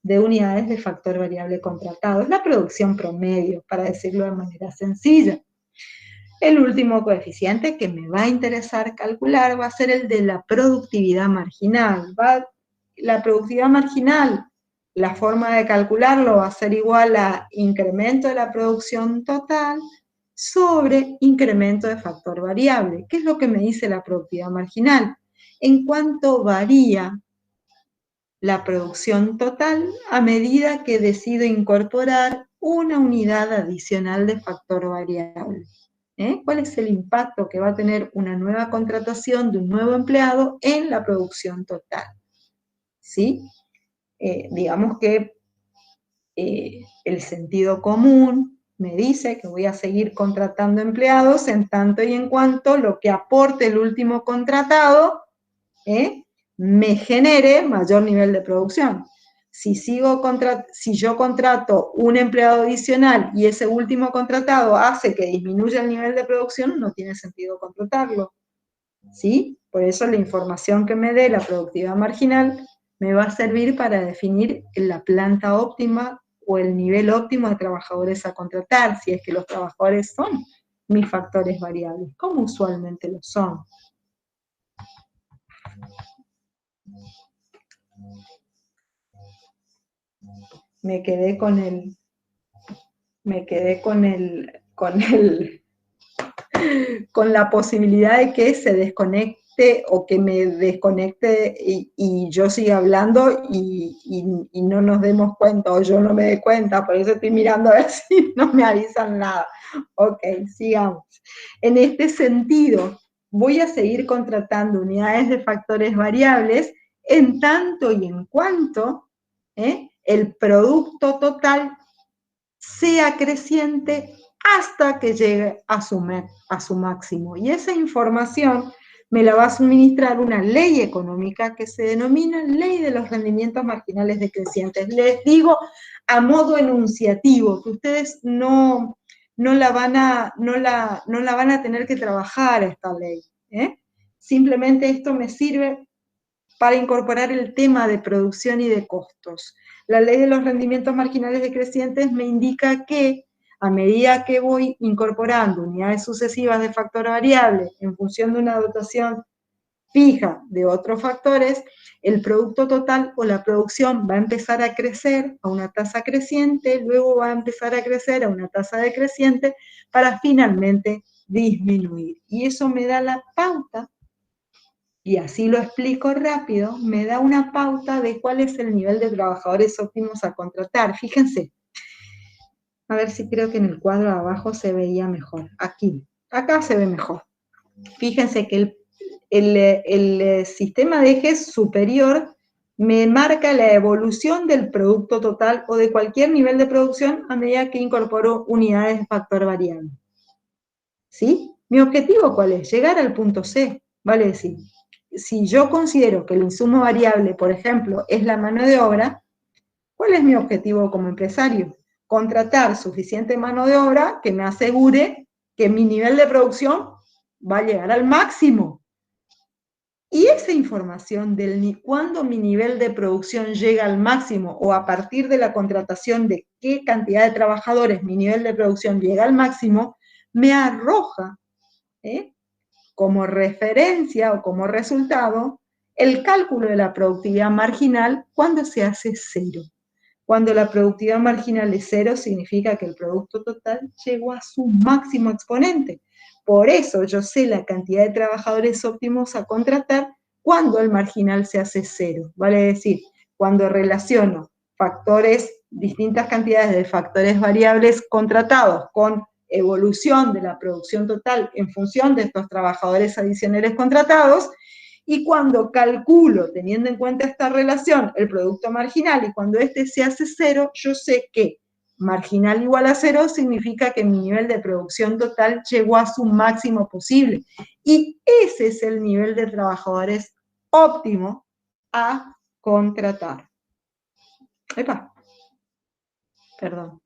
Speaker 1: de unidades de factor variable contratado. Es la producción promedio, para decirlo de manera sencilla. El último coeficiente que me va a interesar calcular va a ser el de la productividad marginal. La productividad marginal, la forma de calcularlo va a ser igual a incremento de la producción total sobre incremento de factor variable. ¿Qué es lo que me dice la productividad marginal? En cuánto varía la producción total a medida que decido incorporar una unidad adicional de factor variable. ¿Cuál es el impacto que va a tener una nueva contratación de un nuevo empleado en la producción total? ¿Sí? Digamos que el sentido común me dice que voy a seguir contratando empleados en tanto y en cuanto lo que aporte el último contratado me genere mayor nivel de producción. Si yo contrato un empleado adicional y ese último contratado hace que disminuya el nivel de producción, no tiene sentido contratarlo. ¿Sí? Por eso la información que me dé la productividad marginal me va a servir para definir la planta óptima o el nivel óptimo de trabajadores a contratar, si es que los trabajadores son mis factores variables, como usualmente lo son. Me quedé con la posibilidad de que se desconecte o que me desconecte y yo siga hablando y no nos demos cuenta, o yo no me dé cuenta, por eso estoy mirando a ver si no me avisan nada. Ok, sigamos. En este sentido, voy a seguir contratando unidades de factores variables en tanto y en cuanto el producto total sea creciente hasta que llegue a su máximo. Y esa información me la va a suministrar una ley económica que se denomina Ley de los Rendimientos Marginales Decrecientes. Les digo a modo enunciativo, que ustedes no la van a tener que trabajar esta ley. Simplemente esto me sirve para incorporar el tema de producción y de costos. La ley de los rendimientos marginales decrecientes me indica que a medida que voy incorporando unidades sucesivas de factor variable en función de una dotación fija de otros factores, el producto total o la producción va a empezar a crecer a una tasa creciente, luego va a empezar a crecer a una tasa decreciente para finalmente disminuir. Y eso me da la pauta, y así lo explico rápido, me da una pauta de cuál es el nivel de trabajadores óptimos a contratar. Fíjense, a ver si creo que en el cuadro de abajo se veía mejor. Acá se ve mejor. Fíjense que el sistema de ejes superior me marca la evolución del producto total o de cualquier nivel de producción a medida que incorporo unidades de factor variable. ¿Sí? ¿Mi objetivo cuál es? Llegar al punto C, vale decir, si yo considero que el insumo variable, por ejemplo, es la mano de obra, ¿cuál es mi objetivo como empresario? Contratar suficiente mano de obra que me asegure que mi nivel de producción va a llegar al máximo. Y esa información del cuándo mi nivel de producción llega al máximo o a partir de la contratación de qué cantidad de trabajadores mi nivel de producción llega al máximo, me arroja como referencia o como resultado el cálculo de la productividad marginal cuando se hace cero. Cuando la productividad marginal es cero, significa que el producto total llegó a su máximo exponente. Por eso yo sé la cantidad de trabajadores óptimos a contratar cuando el marginal se hace cero. Vale decir, cuando relaciono distintas cantidades de factores variables contratados con evolución de la producción total en función de estos trabajadores adicionales contratados, y cuando calculo, teniendo en cuenta esta relación, el producto marginal, y cuando este se hace cero, yo sé que marginal igual a cero significa que mi nivel de producción total llegó a su máximo posible. Y ese es el nivel de trabajadores óptimo a contratar. ¡Epa! Perdón.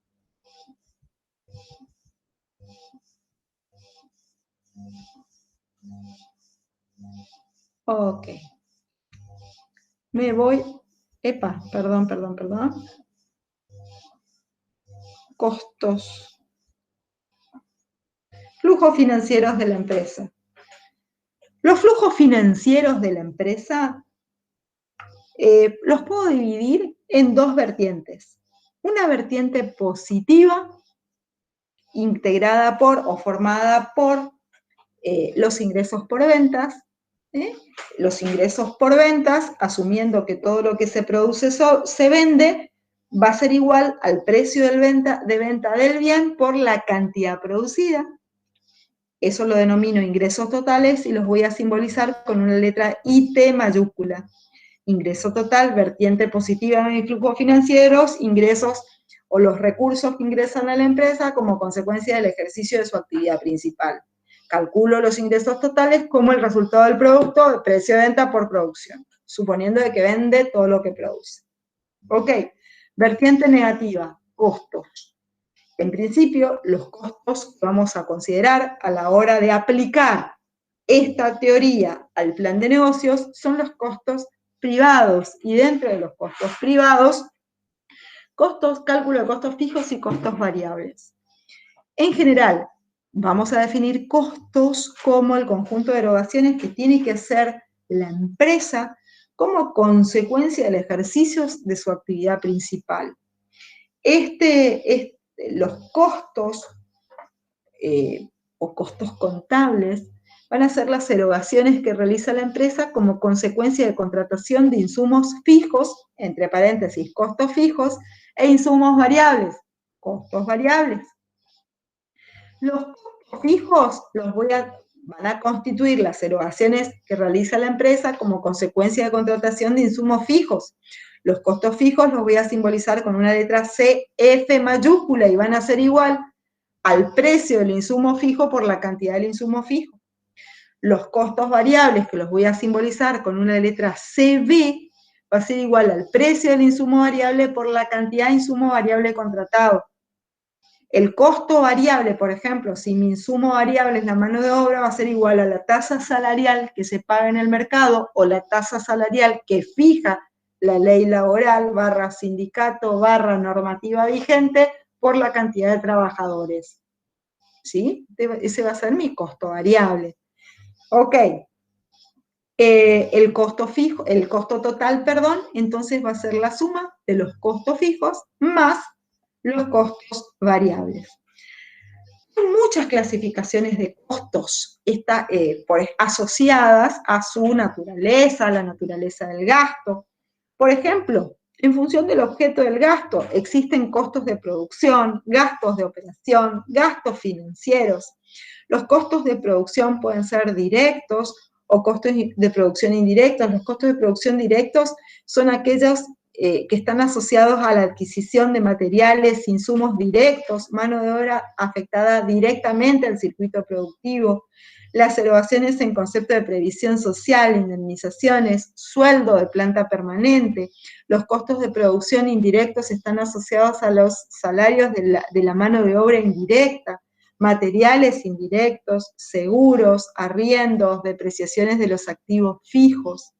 Speaker 1: Ok. Me voy. ¡Epa! Perdón. Costos. Flujos financieros de la empresa. Los flujos financieros de la empresa los puedo dividir en dos vertientes. Una vertiente positiva, integrada por o formada por los ingresos por ventas. Los ingresos por ventas, asumiendo que todo lo que se produce se vende, va a ser igual al precio de venta del bien por la cantidad producida. Eso lo denomino ingresos totales y los voy a simbolizar con una letra IT mayúscula. Ingreso total, vertiente positiva en mis flujos financieros, ingresos o los recursos que ingresan a la empresa como consecuencia del ejercicio de su actividad principal. Calculo los ingresos totales como el resultado del producto, el precio de venta por producción, suponiendo de que vende todo lo que produce. Ok, vertiente negativa, costos. En principio, los costos que vamos a considerar a la hora de aplicar esta teoría al plan de negocios son los costos privados, y dentro de los costos privados, cálculo de costos fijos y costos variables. En general, vamos a definir costos como el conjunto de erogaciones que tiene que hacer la empresa como consecuencia del ejercicio de su actividad principal. Los costos o costos contables van a ser las erogaciones que realiza la empresa como consecuencia de contratación de insumos fijos, entre paréntesis, costos fijos, e insumos variables, costos variables. Los costos fijos van a constituir las erogaciones que realiza la empresa como consecuencia de contratación de insumos fijos. Los costos fijos los voy a simbolizar con una letra CF mayúscula y van a ser igual al precio del insumo fijo por la cantidad del insumo fijo. Los costos variables, que los voy a simbolizar con una letra CB, va a ser igual al precio del insumo variable por la cantidad de insumo variable contratado. El costo variable, por ejemplo, si mi insumo variable es la mano de obra, va a ser igual a la tasa salarial que se paga en el mercado o la tasa salarial que fija la ley laboral / sindicato / normativa vigente por la cantidad de trabajadores. ¿Sí? Ese va a ser mi costo variable. Ok. El costo total, entonces va a ser la suma de los costos fijos más los costos variables. Hay muchas clasificaciones de costos asociadas a su naturaleza, a la naturaleza del gasto. Por ejemplo, en función del objeto del gasto, existen costos de producción, gastos de operación, gastos financieros. Los costos de producción pueden ser directos o costos de producción indirectos. Los costos de producción directos son aquellos que están asociados a la adquisición de materiales, insumos directos, mano de obra afectada directamente al circuito productivo, las erogaciones en concepto de previsión social, indemnizaciones, sueldo de planta permanente. Los costos de producción indirectos están asociados a los salarios de la mano de obra indirecta, materiales indirectos, seguros, arriendos, depreciaciones de los activos fijos.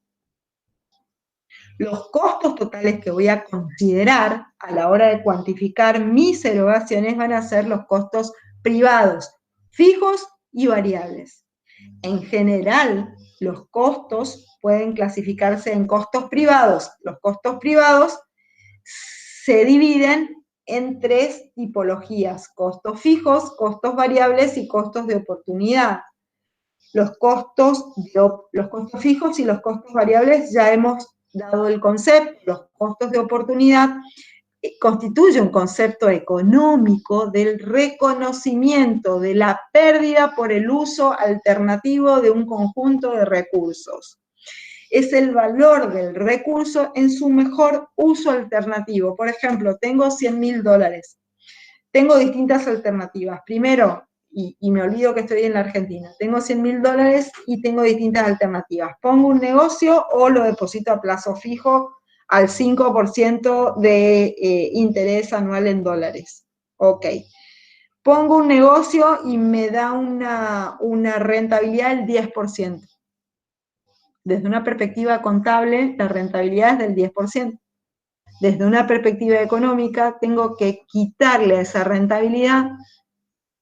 Speaker 1: Los costos totales que voy a considerar a la hora de cuantificar mis erogaciones van a ser los costos privados, fijos y variables. En general, los costos pueden clasificarse en costos privados. Los costos privados se dividen en 3 tipologías: costos fijos, costos variables y costos de oportunidad. Los costos fijos y los costos variables ya hemos dado el concepto. Los costos de oportunidad constituye un concepto económico del reconocimiento de la pérdida por el uso alternativo de un conjunto de recursos. Es el valor del recurso en su mejor uso alternativo. Por ejemplo, tengo $100.000. Tengo distintas alternativas. Primero, y me olvido que estoy en la Argentina, tengo $100.000 y tengo distintas alternativas. ¿Pongo un negocio o lo deposito a plazo fijo al 5% de interés anual en dólares? Ok. Pongo un negocio y me da una rentabilidad del 10%. Desde una perspectiva contable, la rentabilidad es del 10%. Desde una perspectiva económica, tengo que quitarle a esa rentabilidad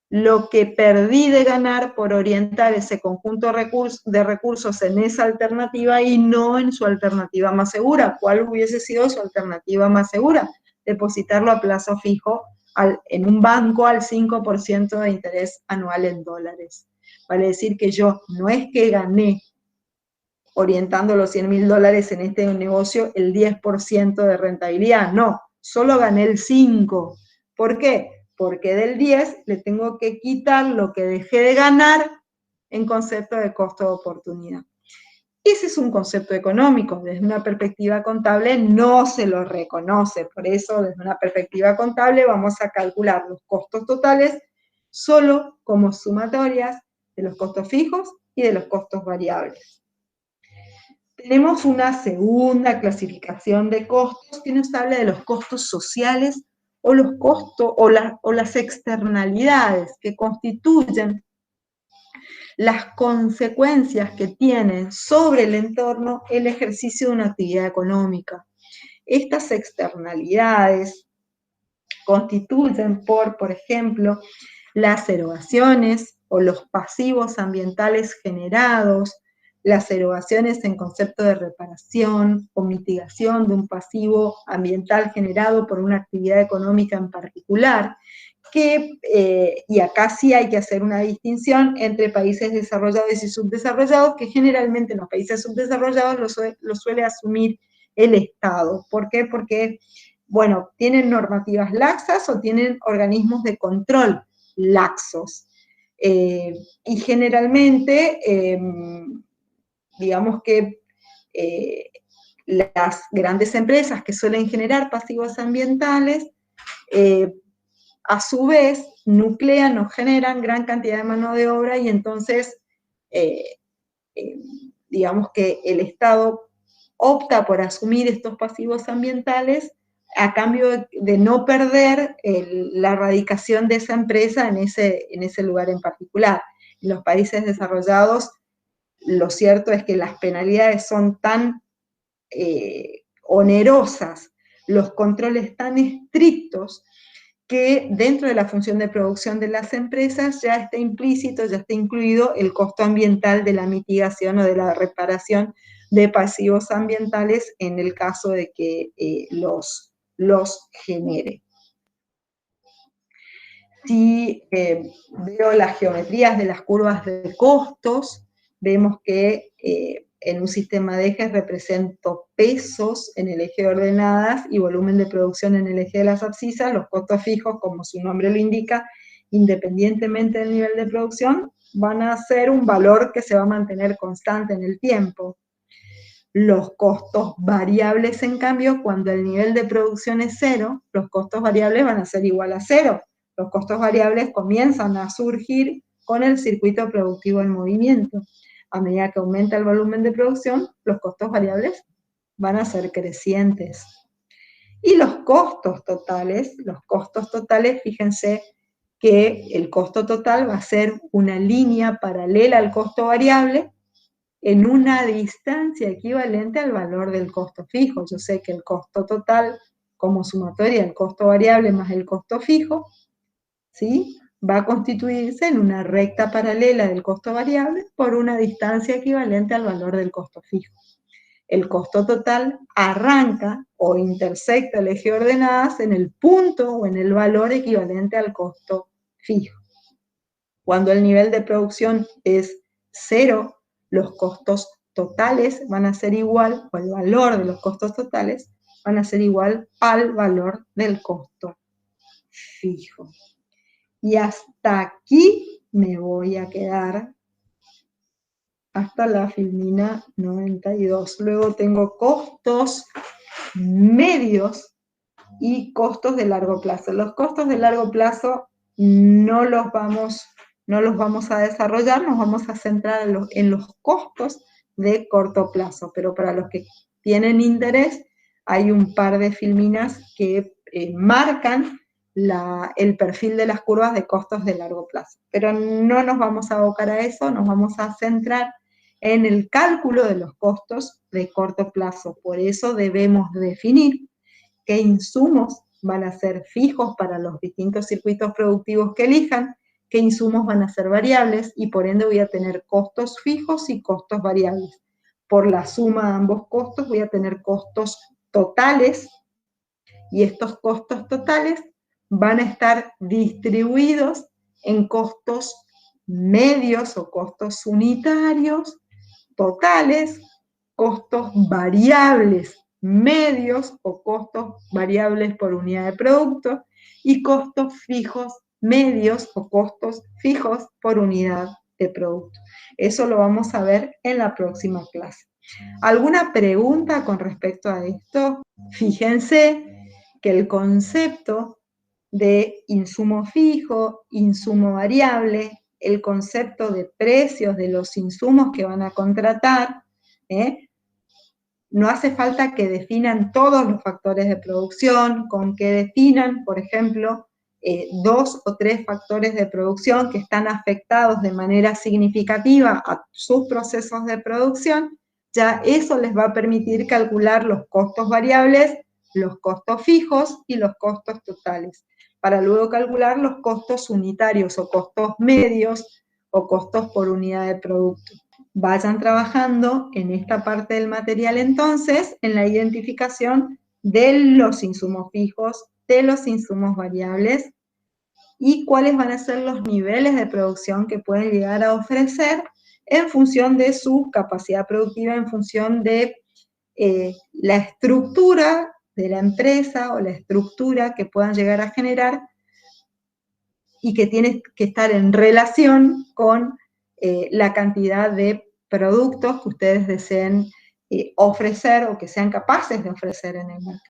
Speaker 1: lo que perdí de ganar por orientar ese conjunto de recursos en esa alternativa y no en su alternativa más segura. ¿Cuál hubiese sido su alternativa más segura? Depositarlo a plazo fijo en un banco al 5% de interés anual en dólares. Vale decir que yo no es que gané orientando los $100.000 en este negocio el 10% de rentabilidad, no, solo gané el 5%. ¿Por qué? Porque del 10 le tengo que quitar lo que dejé de ganar en concepto de costo de oportunidad. Ese es un concepto económico. Desde una perspectiva contable no se lo reconoce. Por eso, desde una perspectiva contable, vamos a calcular los costos totales solo como sumatorias de los costos fijos y de los costos variables. Tenemos una segunda clasificación de costos que nos habla de los costos sociales o los costos o las externalidades que constituyen las consecuencias que tienen sobre el entorno el ejercicio de una actividad económica. Estas externalidades constituyen por ejemplo, las erogaciones o los pasivos ambientales generados, las erogaciones en concepto de reparación o mitigación de un pasivo ambiental generado por una actividad económica en particular, y acá sí hay que hacer una distinción entre países desarrollados y subdesarrollados, que generalmente en los países subdesarrollados lo suele asumir el Estado. ¿Por qué? Porque, bueno, tienen normativas laxas o tienen organismos de control laxos. Y generalmente, digamos que las grandes empresas que suelen generar pasivos ambientales, a su vez, nuclean o generan gran cantidad de mano de obra y entonces, digamos que el Estado opta por asumir estos pasivos ambientales a cambio de no perder la radicación de esa empresa en ese lugar en particular. En los países desarrollados, lo cierto es que las penalidades son tan onerosas, los controles tan estrictos, que dentro de la función de producción de las empresas ya está implícito, ya está incluido el costo ambiental de la mitigación o de la reparación de pasivos ambientales en el caso de que los genere. Si veo las geometrías de las curvas de costos, vemos que en un sistema de ejes represento pesos en el eje de ordenadas y volumen de producción en el eje de las abscisas. Los costos fijos, como su nombre lo indica, independientemente del nivel de producción, van a ser un valor que se va a mantener constante en el tiempo. Los costos variables, en cambio, cuando el nivel de producción es 0, los costos variables van a ser igual a 0. Los costos variables comienzan a surgir con el circuito productivo en movimiento. A medida que aumenta el volumen de producción, los costos variables van a ser crecientes. Y los costos totales, fíjense que el costo total va a ser una línea paralela al costo variable en una distancia equivalente al valor del costo fijo. Yo sé que el costo total como sumatoria del costo variable más el costo fijo, ¿sí?, va a constituirse en una recta paralela del costo variable por una distancia equivalente al valor del costo fijo. El costo total arranca o intersecta el eje de ordenadas en el punto o en el valor equivalente al costo fijo. Cuando el nivel de producción es 0, los costos totales van a ser igual, o el valor de los costos totales van a ser igual al valor del costo fijo. Y hasta aquí me voy a quedar hasta la filmina 92. Luego tengo costos medios y costos de largo plazo. Los costos de largo plazo no los vamos a desarrollar, nos vamos a centrar en los costos de corto plazo, pero para los que tienen interés, hay un par de filminas que marcan el perfil de las curvas de costos de largo plazo. Pero no nos vamos a abocar a eso, nos vamos a centrar en el cálculo de los costos de corto plazo. Por eso debemos definir qué insumos van a ser fijos para los distintos circuitos productivos que elijan, qué insumos van a ser variables, y por ende voy a tener costos fijos y costos variables. Por la suma de ambos costos voy a tener costos totales, y estos costos totales van a estar distribuidos en costos medios o costos unitarios, totales, costos variables medios o costos variables por unidad de producto, y costos fijos medios o costos fijos por unidad de producto. Eso lo vamos a ver en la próxima clase. ¿Alguna pregunta con respecto a esto? Fíjense que el concepto de insumo fijo, insumo variable, el concepto de precios de los insumos que van a contratar, no hace falta que definan todos los factores de producción, con que definan, por ejemplo, 2 o 3 factores de producción que están afectados de manera significativa a sus procesos de producción, ya eso les va a permitir calcular los costos variables, los costos fijos y los costos totales, para luego calcular los costos unitarios o costos medios o costos por unidad de producto. Vayan trabajando en esta parte del material entonces, en la identificación de los insumos fijos, de los insumos variables, y cuáles van a ser los niveles de producción que pueden llegar a ofrecer en función de su capacidad productiva, en función de la estructura de la empresa o la estructura que puedan llegar a generar y que tiene que estar en relación con la cantidad de productos que ustedes deseen ofrecer o que sean capaces de ofrecer en el mercado.